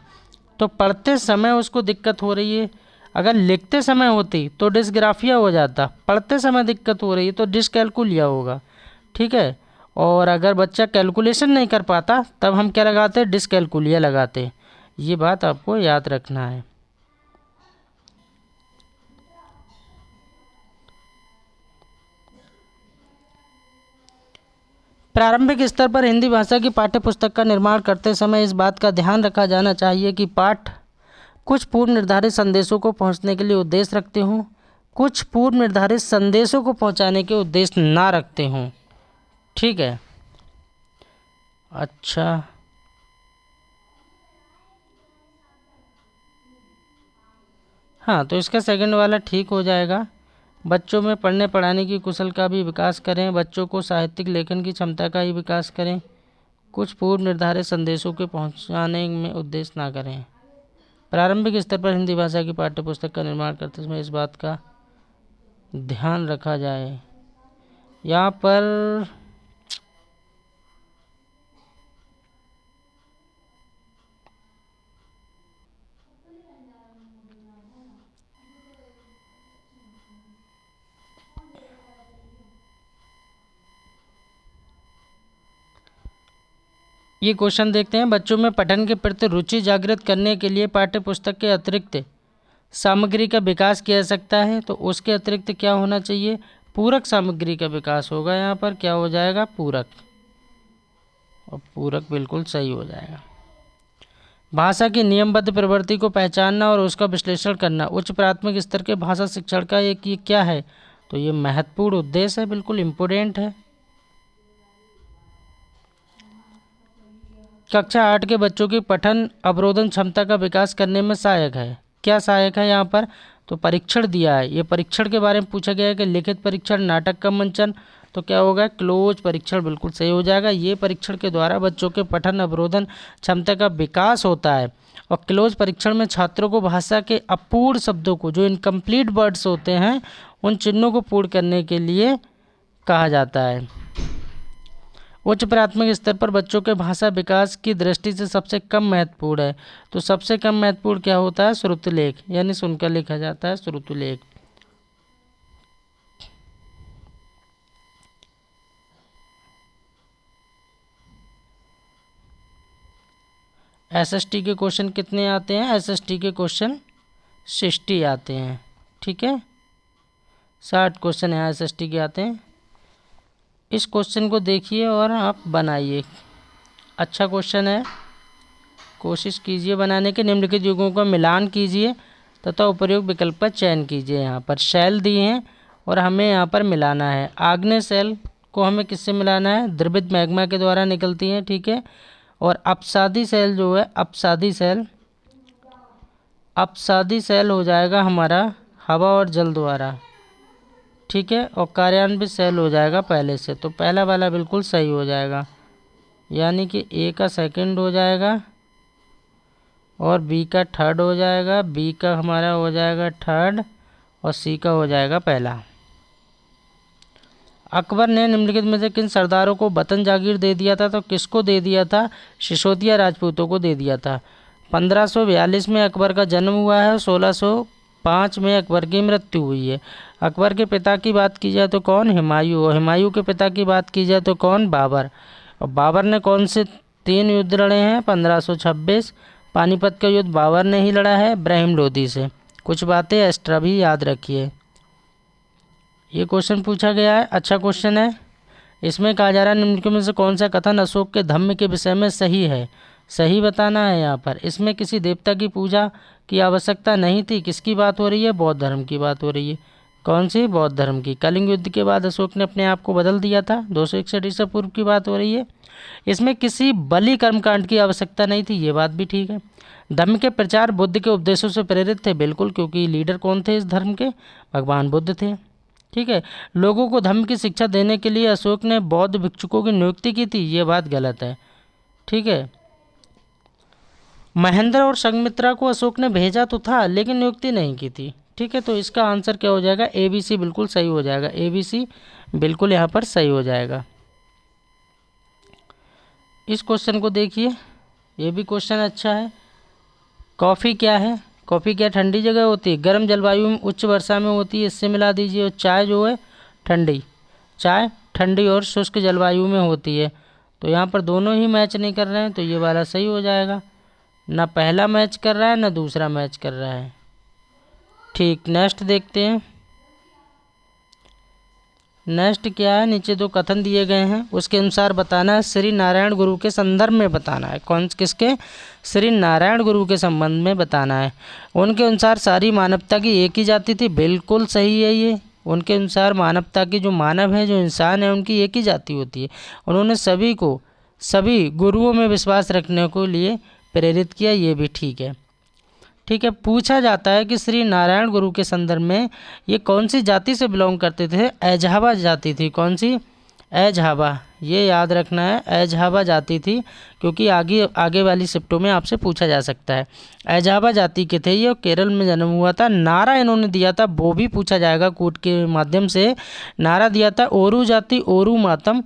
तो पढ़ते समय उसको दिक्कत हो रही है, अगर लिखते समय होती तो डिस्ग्राफिया हो जाता, पढ़ते समय दिक्कत हो रही है तो डिसकैलकुलिया होगा। ठीक है, और अगर बच्चा कैलकुलेशन नहीं कर पाता तब हम क्या लगाते, डिसकैलकुलिया लगाते। ये बात आपको याद रखना है। प्रारंभिक स्तर पर हिंदी भाषा की पाठ्यपुस्तक का निर्माण करते समय इस बात का ध्यान रखा जाना चाहिए कि पाठ कुछ पूर्व निर्धारित संदेशों को पहुंचने के लिए उद्देश्य रखते हों, कुछ पूर्व निर्धारित संदेशों को पहुंचाने के उद्देश्य ना रखते हों। ठीक है, अच्छा, हाँ, तो इसका सेकंड वाला ठीक हो जाएगा। बच्चों में पढ़ने पढ़ाने की कुशल का भी विकास करें, बच्चों को साहित्यिक लेखन की क्षमता का ही विकास करें, कुछ पूर्व निर्धारित संदेशों के पहुंचाने में उद्देश्य ना करें। प्रारंभिक स्तर पर हिंदी भाषा की पाठ्यपुस्तक का निर्माण करते समय इस बात का ध्यान रखा जाए। यहाँ पर ये क्वेश्चन देखते हैं, बच्चों में पठन के प्रति रुचि जागृत करने के लिए पाठ्यपुस्तक के अतिरिक्त सामग्री का विकास किया जा सकता है। तो उसके अतिरिक्त क्या होना चाहिए, पूरक सामग्री का विकास होगा। यहाँ पर क्या हो जाएगा, पूरक। और पूरक बिल्कुल सही हो जाएगा। भाषा की नियमबद्ध प्रवृत्ति को पहचानना और उसका विश्लेषण करना उच्च प्राथमिक स्तर के भाषा शिक्षण का एक ये क्या है, तो ये महत्वपूर्ण उद्देश्य है, बिल्कुल इम्पोर्टेंट है। कक्षा 8 के बच्चों की पठन अवरोधन क्षमता का विकास करने में सहायक है। क्या सहायक है यहाँ पर, तो परीक्षण दिया है। ये परीक्षण के बारे में पूछा गया है कि लिखित परीक्षण, नाटक का मंचन, तो क्या होगा, क्लोज परीक्षण बिल्कुल सही हो जाएगा। ये परीक्षण के द्वारा बच्चों के पठन अवरोधन क्षमता का विकास होता है। और क्लोज परीक्षण में छात्रों को भाषा के अपूर्ण शब्दों को, जो इनकम्प्लीट वर्ड्स होते हैं, उन चिन्हों को पूर्ण करने के लिए कहा जाता है। उच्च प्राथमिक स्तर पर बच्चों के भाषा विकास की दृष्टि से सबसे कम महत्वपूर्ण है, तो सबसे कम महत्वपूर्ण क्या होता है, श्रुतिलेख, यानी सुनकर लिखा जाता है श्रुतिलेख। एसएसटी के क्वेश्चन कितने आते हैं, एसएसटी के क्वेश्चन 60 आते हैं, ठीक है, 60 क्वेश्चन यहाँ एसएसटी के आते हैं। इस क्वेश्चन को देखिए और आप बनाइए, अच्छा क्वेश्चन है, कोशिश कीजिए बनाने के। निम्नलिखित युगों का मिलान कीजिए तथा उपयुक्त विकल्प का चयन कीजिए। यहाँ पर शैल दिए हैं और हमें यहाँ पर मिलाना है। आग्नेय शैल को हमें किससे मिलाना है, द्रवित मैग्मा के द्वारा निकलती हैं, ठीक है। और अपसादी शैल जो है, अपसादी शैल हो जाएगा हमारा हवा और जल द्वारा, ठीक है। और कार्यान्वित शैल हो जाएगा पहले से, तो पहला वाला बिल्कुल सही हो जाएगा, यानी कि ए का सेकंड हो जाएगा और बी का थर्ड हो जाएगा, बी का हमारा हो जाएगा थर्ड और सी का हो जाएगा पहला। अकबर ने निम्नलिखित में से किन सरदारों को वतन जागीर दे दिया था, तो किसको दे दिया था, सिसोदिया राजपूतों को दे दिया था। 1542 में अकबर का जन्म हुआ है, 1605 में अकबर की मृत्यु हुई है। अकबर के पिता की बात की जाए तो कौन, हुमायूं, और हुमायूं के पिता की बात की जाए तो कौन, बाबर। और बाबर ने कौन से 3 युद्ध लड़े हैं, 1526 पानीपत का युद्ध बाबर ने ही लड़ा है इब्राहिम लोदी से। कुछ बातें एक्स्ट्रा भी याद रखिए। ये क्वेश्चन पूछा गया है, अच्छा क्वेश्चन है। इसमें कहा जा रहा है निम्नलिखित में से कौन सा कथन अशोक के धम्म के विषय में सही है, सही बताना है। यहाँ पर इसमें किसी देवता की पूजा की आवश्यकता नहीं थी, किसकी बात हो रही है, बौद्ध धर्म की बात हो रही है। कौन सी, बौद्ध धर्म की। कलिंग युद्ध के बाद अशोक ने अपने आप को बदल दिया था, 261 ईसा पूर्व की बात हो रही है। इसमें किसी बलि कर्मकांड की आवश्यकता नहीं थी, ये बात भी ठीक है। धर्म के प्रचार बुद्ध के उपदेशों से प्रेरित थे, बिल्कुल, क्योंकि लीडर कौन थे इस धर्म के, भगवान बुद्ध थे, ठीक है। लोगों को धर्म की शिक्षा देने के लिए अशोक ने बौद्ध भिक्षुकों की नियुक्ति की थी, ये बात गलत है, ठीक है। महेंद्र और संघमित्रा को अशोक ने भेजा तो था लेकिन नियुक्ति नहीं की थी, ठीक है। तो इसका आंसर क्या हो जाएगा, ABC बिल्कुल सही हो जाएगा, ABC बिल्कुल यहाँ पर सही हो जाएगा। इस क्वेश्चन को देखिए, ये भी क्वेश्चन अच्छा है। कॉफ़ी क्या है, कॉफ़ी क्या ठंडी जगह होती है, गर्म जलवायु में उच्च वर्षा में होती है, इससे मिला दीजिए। और चाय जो है ठंडी, चाय ठंडी और शुष्क जलवायु में होती है, तो यहाँ पर दोनों ही मैच नहीं कर रहे हैं, तो ये वाला सही हो जाएगा। ना पहला मैच कर रहा है ना दूसरा मैच कर रहा है, ठीक। नेक्स्ट देखते हैं, नेक्स्ट क्या है, नीचे 2 कथन दिए गए हैं, उसके अनुसार बताना है। श्री नारायण गुरु के संदर्भ में बताना है, कौन किसके, श्री नारायण गुरु के संबंध में बताना है। उनके अनुसार सारी मानवता की एक ही जाति थी, बिल्कुल सही है ये। उनके अनुसार मानवता की जो मानव है, जो इंसान है, उनकी एक ही जाति होती है। उन्होंने सभी गुरुओं में विश्वास रखने को लिए प्रेरित किया, ये भी ठीक है, ठीक है। पूछा जाता है कि श्री नारायण गुरु के संदर्भ में ये कौन सी जाति से बिलोंग करते थे, एजहाबा जाति थी, कौन सी, एजहाबा, ये याद रखना है, एजहाबा जाति थी, क्योंकि आगे वाली शिफ्टों में आपसे पूछा जा सकता है। एजहाबा जाति के थे ये, और केरल में जन्म हुआ था। नारा इन्होंने दिया था, वो भी पूछा जाएगा कूट के माध्यम से। नारा दिया था ओरू जाति ओरू मातम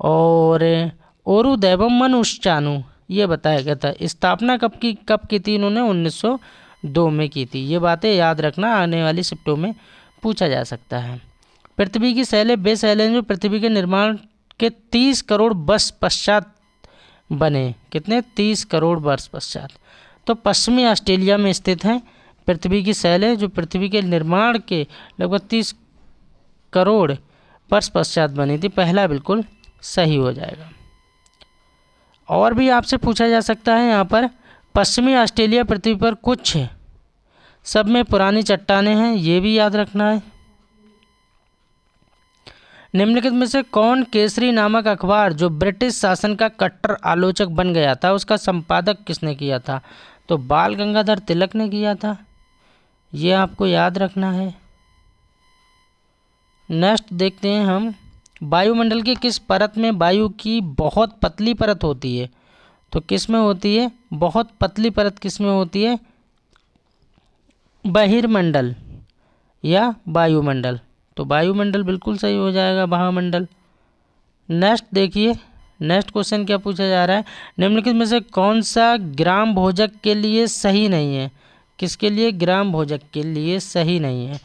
और ओरू दैवम मनुष्चानु, ये बताया गया था। स्थापना कब की थी इन्होंने, 1902 में की थी। ये बातें याद रखना, आने वाली शिफ्टों में पूछा जा सकता है। पृथ्वी की शैलें वे शैलें जो पृथ्वी के निर्माण के 30 करोड़ वर्ष पश्चात बने, कितने, 30 करोड़ वर्ष पश्चात, तो पश्चिमी ऑस्ट्रेलिया में स्थित हैं पृथ्वी की शैलें जो पृथ्वी के निर्माण के लगभग 30 करोड़ वर्ष पश्चात बनी थी, पहला बिल्कुल सही हो जाएगा। और भी आपसे पूछा जा सकता है यहाँ पर, पश्चिमी ऑस्ट्रेलिया पृथ्वी पर कुछ सब में पुरानी चट्टानें हैं, ये भी याद रखना है। निम्नलिखित में से कौन केसरी नामक अखबार जो ब्रिटिश शासन का कट्टर आलोचक बन गया था, उसका संपादक किसने किया था? तो बाल गंगाधर तिलक ने किया था, ये आपको याद रखना है। नेक्स्ट देखते हैं हम, वायुमंडल की किस परत में वायु की बहुत पतली परत होती है? तो किस में होती है बहुत पतली परत, किस में होती है? बहिर्मंडल या वायुमंडल। तो वायुमंडल बिल्कुल सही हो जाएगा, महामंडल। नेक्स्ट देखिए, नेक्स्ट क्वेश्चन क्या पूछा जा रहा है, निम्नलिखित में से कौन सा ग्राम भोजक के लिए सही नहीं है? किसके लिए? ग्राम भोजक के लिए सही नहीं है।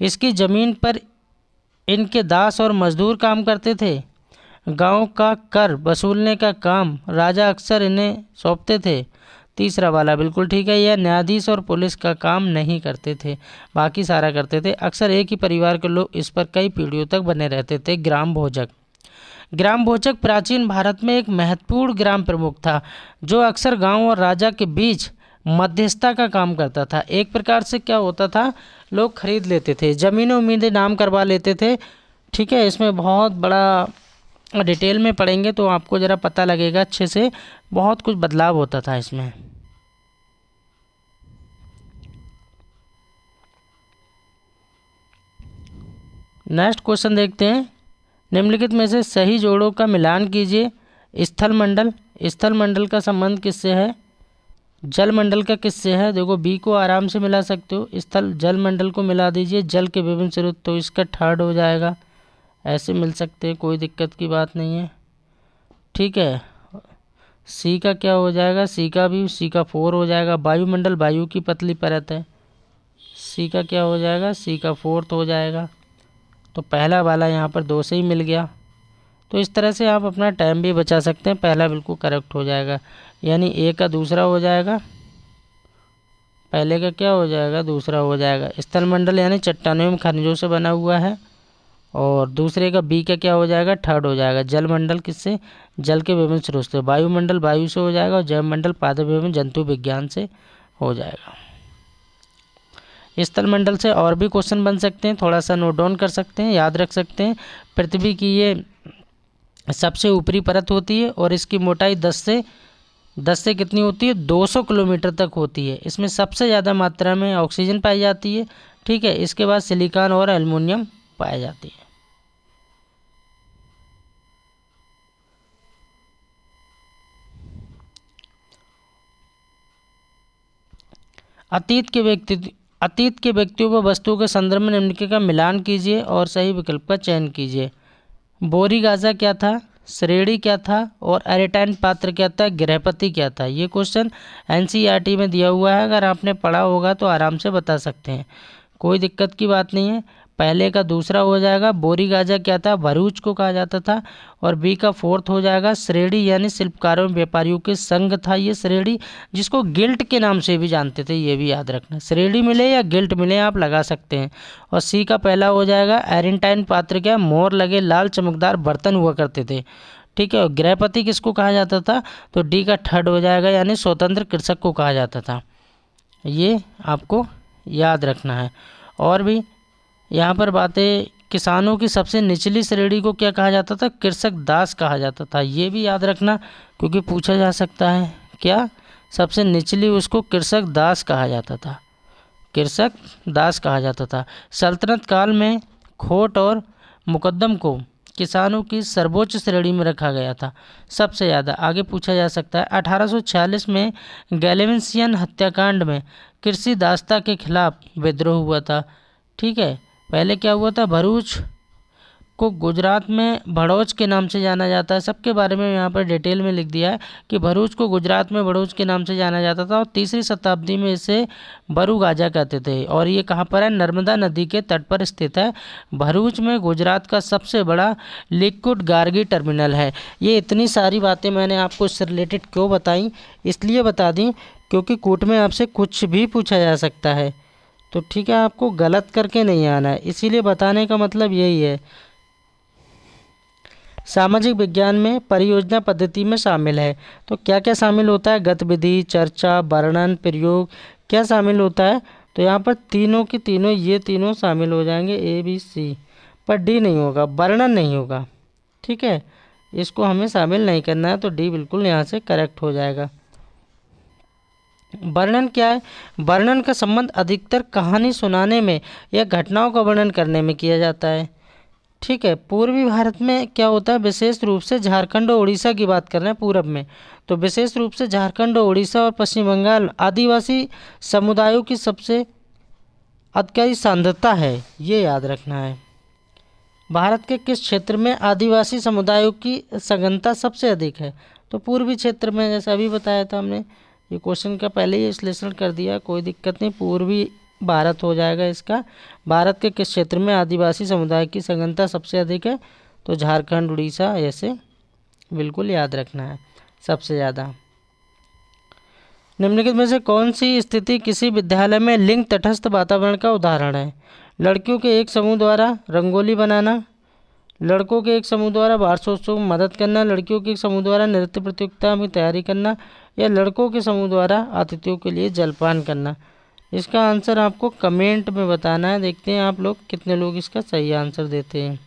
इसकी ज़मीन पर इनके दास और मजदूर काम करते थे। गांव का कर वसूलने का काम राजा अक्सर इन्हें सौंपते थे। तीसरा वाला बिल्कुल ठीक है, यह न्यायाधीश और पुलिस का काम नहीं करते थे, बाकी सारा करते थे। अक्सर एक ही परिवार के लोग इस पर कई पीढ़ियों तक बने रहते थे। ग्राम भोजक। ग्राम भोजक प्राचीन भारत में एक महत्वपूर्ण ग्राम प्रमुख था, जो अक्सर गांव और राजा के बीच मध्यस्थता का काम करता था। एक प्रकार से क्या होता था, लोग खरीद लेते थे, ज़मीनें उम्मीदें नाम करवा लेते थे। ठीक है, इसमें बहुत बड़ा डिटेल में पढ़ेंगे तो आपको ज़रा पता लगेगा अच्छे से, बहुत कुछ बदलाव होता था इसमें। नेक्स्ट क्वेश्चन देखते हैं, निम्नलिखित में से सही जोड़ों का मिलान कीजिए। स्थल मंडल, स्थल मंडल का संबंध किससे है? जल मंडल का किससे है? देखो बी को आराम से मिला सकते हो, स्थल जल मंडल को मिला दीजिए, जल के विभिन्न स्रोत, तो इसका थर्ड हो जाएगा। ऐसे मिल सकते हैं, कोई दिक्कत की बात नहीं है। ठीक है, सी का क्या हो जाएगा? सी का भी, सी का 4 हो जाएगा। वायुमंडल वायु की पतली परत है, सी का क्या हो जाएगा? सी का 4th हो जाएगा। तो पहला वाला यहाँ पर 2 से ही मिल गया। तो इस तरह से आप अपना टाइम भी बचा सकते हैं। पहला बिल्कुल करेक्ट हो जाएगा, यानी ए का दूसरा हो जाएगा, पहले का क्या हो जाएगा? दूसरा हो जाएगा। स्थल मंडल यानी चट्टानों एवं खनिजों से बना हुआ है, और दूसरे का बी का क्या हो जाएगा? थर्ड हो जाएगा। जल मंडल किससे? जल के विभिन्न स्रोत से। वायुमंडल वायु से हो जाएगा, और जैव मंडल पादप एवं जंतु विज्ञान से हो जाएगा। स्थल मंडल से और भी क्वेश्चन बन सकते हैं, थोड़ा सा नोट डाउन कर सकते हैं, याद रख सकते हैं। पृथ्वी की ये सबसे ऊपरी परत होती है, और इसकी मोटाई 10 से कितनी होती है? 200 किलोमीटर तक होती है। इसमें सबसे ज़्यादा मात्रा में ऑक्सीजन पाई जाती है। ठीक है, इसके बाद सिलिकॉन और एल्युमिनियम पाई जाती है। अतीत के व्यक्तियों व वस्तुओं के संदर्भ में निम्नलिखित का मिलान कीजिए और सही विकल्प का चयन कीजिए। बोरीगाजा क्या था? श्रेणी क्या था? और अरेटाइन पात्र क्या था? गृहपति क्या था? ये क्वेश्चन एनसीईआरटी में दिया हुआ है, अगर आपने पढ़ा होगा तो आराम से बता सकते हैं, कोई दिक्कत की बात नहीं है। पहले का दूसरा हो जाएगा। बोरीगाजा क्या था? भरूच को कहा जाता था। और बी का 4th हो जाएगा। श्रेणी यानी शिल्पकारों एवं व्यापारियों के संघ था ये श्रेणी, जिसको गिल्ट के नाम से भी जानते थे, ये भी याद रखना। श्रेणी मिले या गिल्ट मिले आप लगा सकते हैं। और सी का पहला हो जाएगा। एरेंटाइन पात्र क्या? मोर लगे लाल चमकदार बर्तन हुआ करते थे। ठीक है, और गृहपति किसको कहा जाता था? तो डी का 3rd हो जाएगा, यानी स्वतंत्र कृषक को कहा जाता था। ये आपको याद रखना है। और भी यहाँ पर बातें, किसानों की सबसे निचली श्रेणी को क्या कहा जाता था? कृषक दास कहा जाता था, ये भी याद रखना, क्योंकि पूछा जा सकता है। क्या? सबसे निचली उसको कृषक दास कहा जाता था, कृषक दास कहा जाता था। सल्तनत काल में खोट और मुकद्दम को किसानों की सर्वोच्च श्रेणी में रखा गया था सबसे ज़्यादा। आगे पूछा जा सकता है, 1846 में गैलिवेंसियन हत्याकांड में कृषि दासता के खिलाफ विद्रोह हुआ था। ठीक है, पहले क्या हुआ था? भरूच को गुजरात में भड़ौच के नाम से जाना जाता है। सबके बारे में यहाँ पर डिटेल में लिख दिया है कि भरूच को गुजरात में भड़ौच के नाम से जाना जाता था, और 3री शताब्दी में इसे बरूगाजा कहते थे। और ये कहाँ पर है? नर्मदा नदी के तट पर स्थित है। भरूच में गुजरात का सबसे बड़ा लिक्विड गार्गी टर्मिनल है। ये इतनी सारी बातें मैंने आपको इससे रिलेटेड क्यों बताई? इसलिए बता दी क्योंकि कूट में आपसे कुछ भी पूछा जा सकता है। तो ठीक है, आपको गलत करके नहीं आना है, इसीलिए बताने का मतलब यही है। सामाजिक विज्ञान में परियोजना पद्धति में शामिल है। तो क्या क्या शामिल होता है? गतिविधि, चर्चा, वर्णन, प्रयोग, क्या शामिल होता है? तो यहाँ पर तीनों की तीनों ये तीनों शामिल हो जाएंगे, ए बी सी। पर डी नहीं होगा, वर्णन नहीं होगा। ठीक है, इसको हमें शामिल नहीं करना है, तो डी बिल्कुल यहाँ से करेक्ट हो जाएगा। वर्णन क्या है? वर्णन का संबंध अधिकतर कहानी सुनाने में या घटनाओं का वर्णन करने में किया जाता है। ठीक है, पूर्वी भारत में क्या होता है? विशेष रूप से झारखंड और उड़ीसा की बात कर रहे हैं पूरब में, तो विशेष रूप से झारखंड और उड़ीसा और पश्चिम बंगाल आदिवासी समुदायों की सबसे अधिक सांद्रता है, ये याद रखना है। भारत के किस क्षेत्र में आदिवासी समुदायों की सघनता सबसे अधिक है? तो पूर्वी क्षेत्र में, जैसा अभी बताया था हमने, ये क्वेश्चन का पहले ही विश्लेषण कर दिया, कोई दिक्कत नहीं, पूर्वी भारत हो जाएगा इसका। भारत के किस क्षेत्र में आदिवासी समुदाय की सघनता सबसे अधिक है? तो झारखंड, उड़ीसा, ऐसे बिल्कुल याद रखना है सबसे ज़्यादा। निम्नलिखित में से कौन सी स्थिति किसी विद्यालय में लिंग तटस्थ वातावरण का उदाहरण है? लड़कियों के एक समूह द्वारा रंगोली बनाना, लड़कों के एक समूह द्वारा वार्षिकोत्सव में मदद करना, लड़कियों के एक समूह द्वारा नृत्य प्रतियोगिता में तैयारी करना, या लड़कों के समूह द्वारा अतिथियों के लिए जलपान करना। इसका आंसर आपको कमेंट में बताना है। देखते हैं आप लोग कितने लोग इसका सही आंसर देते हैं।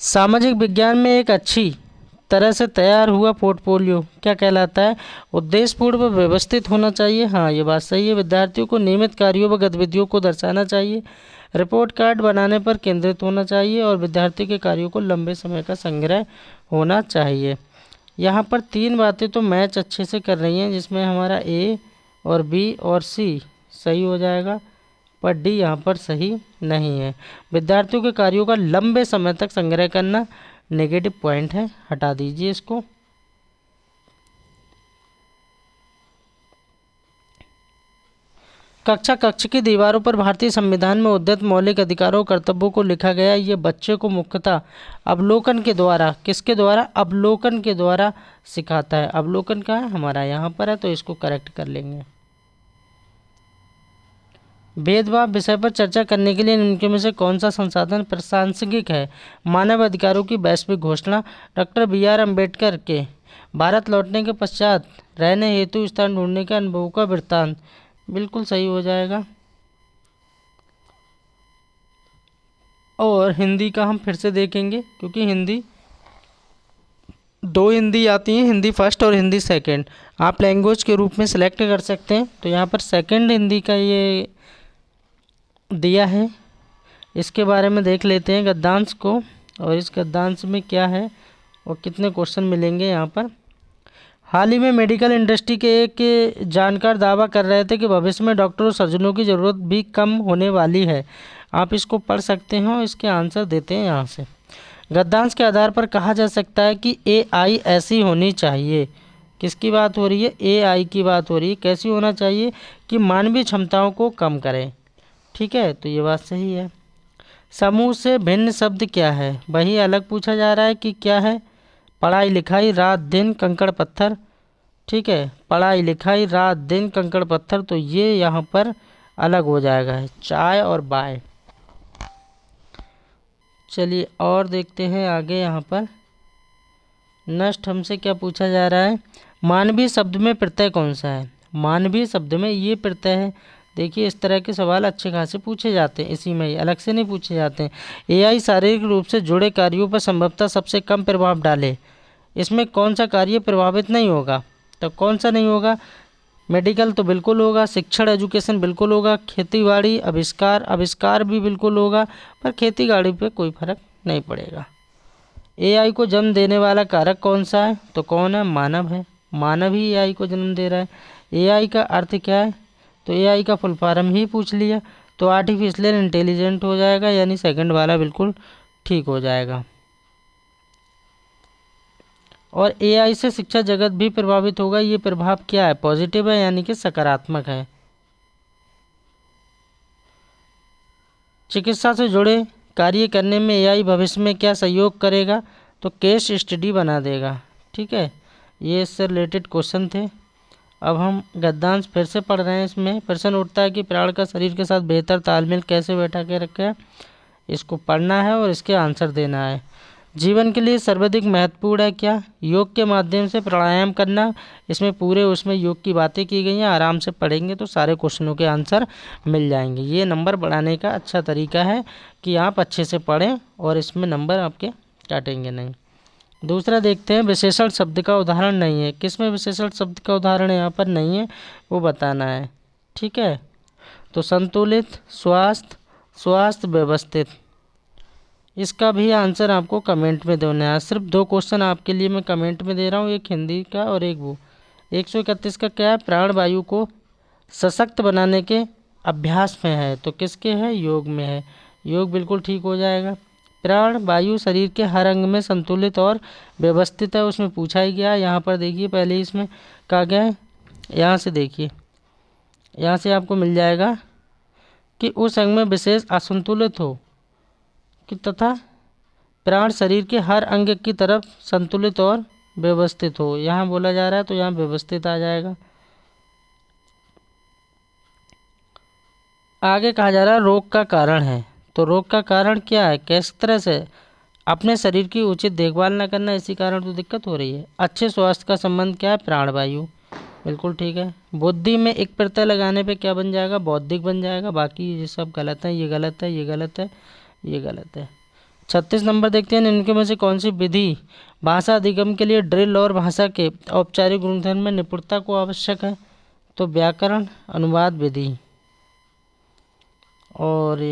सामाजिक विज्ञान में एक अच्छी तरह से तैयार हुआ पोर्टफोलियो क्या कहलाता है? उद्देश्यपूर्ण व व्यवस्थित होना चाहिए। हाँ, ये बात सही है। विद्यार्थियों को नियमित कार्यों व गतिविधियों को दर्शाना चाहिए। रिपोर्ट कार्ड बनाने पर केंद्रित होना चाहिए और विद्यार्थी के कार्यों को लंबे समय का संग्रह होना चाहिए। यहाँ पर तीन बातें तो मैच अच्छे से कर रही हैं, जिसमें हमारा ए और बी और सी सही हो जाएगा, पर डी यहाँ पर सही नहीं है। विद्यार्थियों के कार्यों का लंबे समय तक संग्रह करना नेगेटिव पॉइंट है, हटा दीजिए इसको। कक्ष की दीवारों पर भारतीय संविधान में उद्धृत मौलिक अधिकारों और कर्तव्यों को लिखा गया। ये बच्चे को मुख्यतः अवलोकन के द्वारा, किसके द्वारा? अवलोकन के द्वारा सिखाता है। अवलोकन का है हमारा यहाँ पर है, तो इसको करेक्ट कर लेंगे। भेदभाव विषय पर चर्चा करने के लिए इनके में से कौन सा संसाधन प्रासंगिक है? मानव अधिकारों की वैश्विक घोषणा, डॉक्टर BR अम्बेडकर के भारत लौटने के पश्चात रहने हेतु स्थान ढूंढने के अनुभव का वृत्तांत, बिल्कुल सही हो जाएगा। और हिंदी का हम फिर से देखेंगे, क्योंकि हिंदी दो हिंदी आती हैं, हिंदी फर्स्ट और हिंदी सेकंड। आप लैंग्वेज के रूप में सेलेक्ट कर सकते हैं, तो यहाँ पर सेकंड हिंदी का ये दिया है, इसके बारे में देख लेते हैं गद्यांश को, और इस गद्यांश में क्या है और कितने क्वेश्चन मिलेंगे यहाँ पर। हाल ही में मेडिकल इंडस्ट्री के एक जानकार दावा कर रहे थे कि भविष्य में डॉक्टरों और सर्जनों की ज़रूरत भी कम होने वाली है। आप इसको पढ़ सकते हैं और इसके आंसर देते हैं यहाँ से। गद्यांश के आधार पर कहा जा सकता है कि AI ऐसी होनी चाहिए। किसकी बात हो रही है? AI की बात हो रही है। कैसी होना चाहिए? कि मानवीय क्षमताओं को कम करें। ठीक है, तो ये बात सही है। समूह से भिन्न शब्द क्या है? वही अलग पूछा जा रहा है कि क्या है? पढ़ाई लिखाई, रात दिन, कंकड़ पत्थर। ठीक है, पढ़ाई लिखाई, रात दिन, कंकड़ पत्थर, तो ये यहाँ पर अलग हो जाएगा, चाय और बाय। चलिए और देखते हैं आगे। यहाँ पर नेक्स्ट हमसे क्या पूछा जा रहा है? मानवीय शब्द में प्रत्यय कौन सा है? मानवीय शब्द में ये प्रत्यय है। देखिए, इस तरह के सवाल अच्छे खासे पूछे जाते हैं, इसी में ही, अलग से नहीं पूछे जाते हैं। AI शारीरिक रूप से जुड़े कार्यों पर संभवतः सबसे कम प्रभाव डाले। इसमें कौन सा कार्य प्रभावित नहीं होगा? तो कौन सा नहीं होगा? मेडिकल तो बिल्कुल होगा, शिक्षण एजुकेशन बिल्कुल होगा, खेतीबाड़ी, आविष्कार भी बिल्कुल होगा, पर खेती-बाड़ी पे कोई फर्क नहीं पड़ेगा। AI को जन्म देने वाला कारक कौन सा है? तो कौन है? मानव है। मानव ही AI को जन्म दे रहा है। AI का अर्थ क्या है? तो AI का फुल फॉर्म ही पूछ लिया, तो आर्टिफिशियल इंटेलिजेंट हो जाएगा, यानी सेकंड वाला बिल्कुल ठीक हो जाएगा। और AI से शिक्षा जगत भी प्रभावित होगा। ये प्रभाव क्या है? पॉजिटिव है, यानी कि सकारात्मक है। चिकित्सा से जुड़े कार्य करने में AI भविष्य में क्या सहयोग करेगा? तो केस स्टडी बना देगा। ठीक है, ये इससे रिलेटेड क्वेश्चन थे। अब हम गद्यांश फिर से पढ़ रहे हैं। इसमें प्रश्न उठता है कि प्राण का शरीर के साथ बेहतर तालमेल कैसे बैठा के रखें। इसको पढ़ना है और इसके आंसर देना है। जीवन के लिए सर्वाधिक महत्वपूर्ण है क्या? योग के माध्यम से प्राणायाम करना। इसमें पूरे उसमें योग की बातें की गई हैं, आराम से पढ़ेंगे तो सारे क्वेश्चनों के आंसर मिल जाएंगे। ये नंबर बढ़ाने का अच्छा तरीका है कि आप अच्छे से पढ़ें और इसमें नंबर आपके काटेंगे नहीं। दूसरा देखते हैं, विशेषण शब्द का उदाहरण नहीं है। किसमें विशेषण शब्द का उदाहरण यहाँ पर नहीं है वो बताना है। ठीक है, तो संतुलित, स्वास्थ्य, स्वास्थ्य, व्यवस्थित, इसका भी आंसर आपको कमेंट में देना है। सिर्फ 2 क्वेश्चन आपके लिए मैं कमेंट में दे रहा हूँ, एक हिंदी का और एक वो। 131 का क्या है? प्राणवायु को सशक्त बनाने के अभ्यास में है, तो किसके है? योग में है। योग बिल्कुल ठीक हो जाएगा। प्राण वायु शरीर के हर अंग में संतुलित और व्यवस्थित है, उसमें पूछा ही गया। यहाँ पर देखिए, पहले इसमें कहा गया है, यहाँ से देखिए, यहाँ से आपको मिल जाएगा कि उस अंग में विशेष असंतुलित हो कि तथा प्राण शरीर के हर अंग की तरफ संतुलित और व्यवस्थित हो। यहाँ बोला जा रहा है तो यहाँ व्यवस्थित आ जाएगा। आगे कहा जा रहा है रोग का कारण है, तो रोग का कारण क्या है? किस तरह से? अपने शरीर की उचित देखभाल न करना, इसी कारण तो दिक्कत हो रही है। अच्छे स्वास्थ्य का संबंध क्या है? प्राणवायु, बिल्कुल ठीक है। बुद्धि में एक प्रत्यय लगाने पे क्या बन जाएगा? बौद्धिक बन जाएगा। बाकी ये सब गलत है, ये गलत है, ये गलत है, ये गलत है। 36 नंबर देखते हैं, इनके में से कौन सी विधि भाषा अधिगम के लिए ड्रिल और भाषा के औपचारिक गुणधर्म में निपुणता को आवश्यक है? तो व्याकरण अनुवाद विधि। और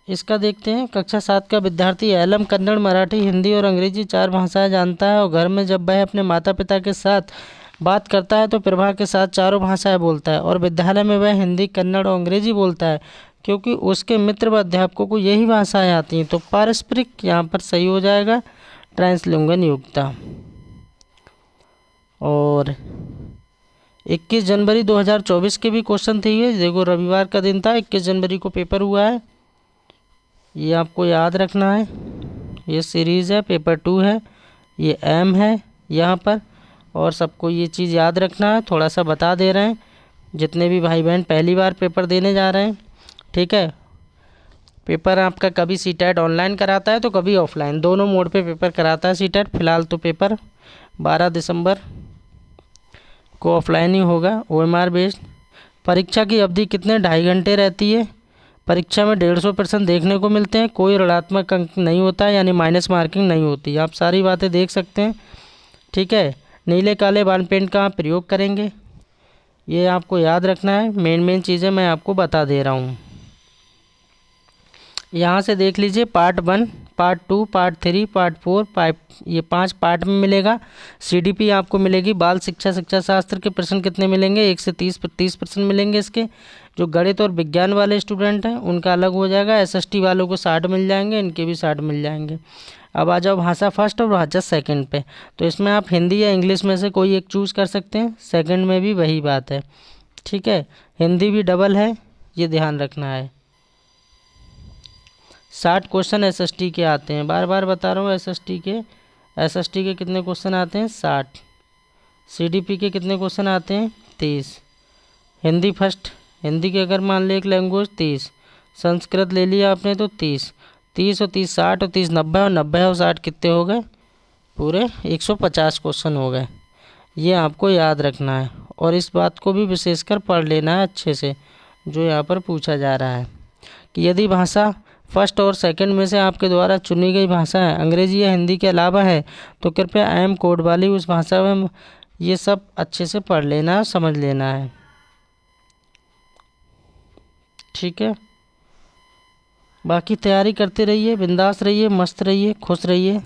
इसका देखते हैं, कक्षा 7 का विद्यार्थी एलम कन्नड़, मराठी, हिंदी और अंग्रेजी 4 भाषाएं जानता है और घर में जब वह अपने माता पिता के साथ बात करता है तो प्रभा के साथ चारों भाषाएं बोलता है और विद्यालय में वह हिंदी, कन्नड़ और अंग्रेजी बोलता है क्योंकि उसके मित्र व अध्यापकों को यही भाषाएं आती हैं। तो पारस्परिक यहाँ पर सही हो जाएगा, ट्रांसलिंगुअल नियुक्ता। और 21 जनवरी 2024 के भी क्वेश्चन थे ये। देखो, रविवार का दिन था, 21 जनवरी को पेपर हुआ है, ये आपको याद रखना है। ये सीरीज़ है, पेपर 2 है, ये एम है यहाँ पर, और सबको ये चीज़ याद रखना है। थोड़ा सा बता दे रहे हैं जितने भी भाई बहन पहली बार पेपर देने जा रहे हैं। ठीक है, पेपर आपका कभी सीटेट ऑनलाइन कराता है तो कभी ऑफलाइन, दोनों मोड पे पेपर कराता है सीटेट। फिलहाल तो पेपर 12 दिसंबर को ऑफलाइन ही होगा, OMR बेस्ड। परीक्षा की अवधि कितने? 2.5 घंटे रहती है। परीक्षा में 150% देखने को मिलते हैं, कोई ऋणात्मक अंक नहीं होता है, यानी माइनस मार्किंग नहीं होती। आप सारी बातें देख सकते हैं। ठीक है, नीले काले बाल पेन का आप प्रयोग करेंगे, ये आपको याद रखना है। मेन चीज़ें मैं आपको बता दे रहा हूँ। यहाँ से देख लीजिए, पार्ट 1, पार्ट 2, पार्ट 3, पार्ट 4, ये 5 पार्ट में मिलेगा। CDP आपको मिलेगी, बाल शिक्षा शिक्षा शास्त्र के प्रश्न कितने मिलेंगे? 1 से 30% मिलेंगे इसके। जो गणित और विज्ञान वाले स्टूडेंट हैं उनका अलग हो जाएगा। SST वालों को 60 मिल जाएंगे, इनके भी 60 मिल जाएंगे। अब आ जाओ भाषा फर्स्ट और भाषा सेकंड पे, तो इसमें आप हिंदी या इंग्लिश में से कोई एक चूज़ कर सकते हैं। सेकंड में भी वही बात है। ठीक है, हिंदी भी डबल है, ये ध्यान रखना है। 60 क्वेश्चन SST के आते हैं, बार बार बता रहा हूँ। SST के कितने क्वेश्चन आते हैं? 60। CDP के कितने क्वेश्चन आते हैं? 30। हिंदी फर्स्ट, हिंदी के अगर मान ले एक लैंग्वेज 30, संस्कृत ले लिया आपने तो 30, 30 और 30 60 और 30 90 और 90 और 60 कितने हो गए? पूरे 150 क्वेश्चन हो गए। ये आपको याद रखना है और इस बात को भी विशेषकर पढ़ लेना है अच्छे से, जो यहाँ पर पूछा जा रहा है कि यदि भाषा फर्स्ट और सेकंड में से आपके द्वारा चुनी गई भाषा है अंग्रेजी या हिंदी के अलावा है तो कृपया एम कोड वाली उस भाषा में ये सब अच्छे से पढ़ लेना, समझ लेना है। ठीक है, बाकी तैयारी करते रहिए, बिंदास रहिए, मस्त रहिए, खुश रहिए।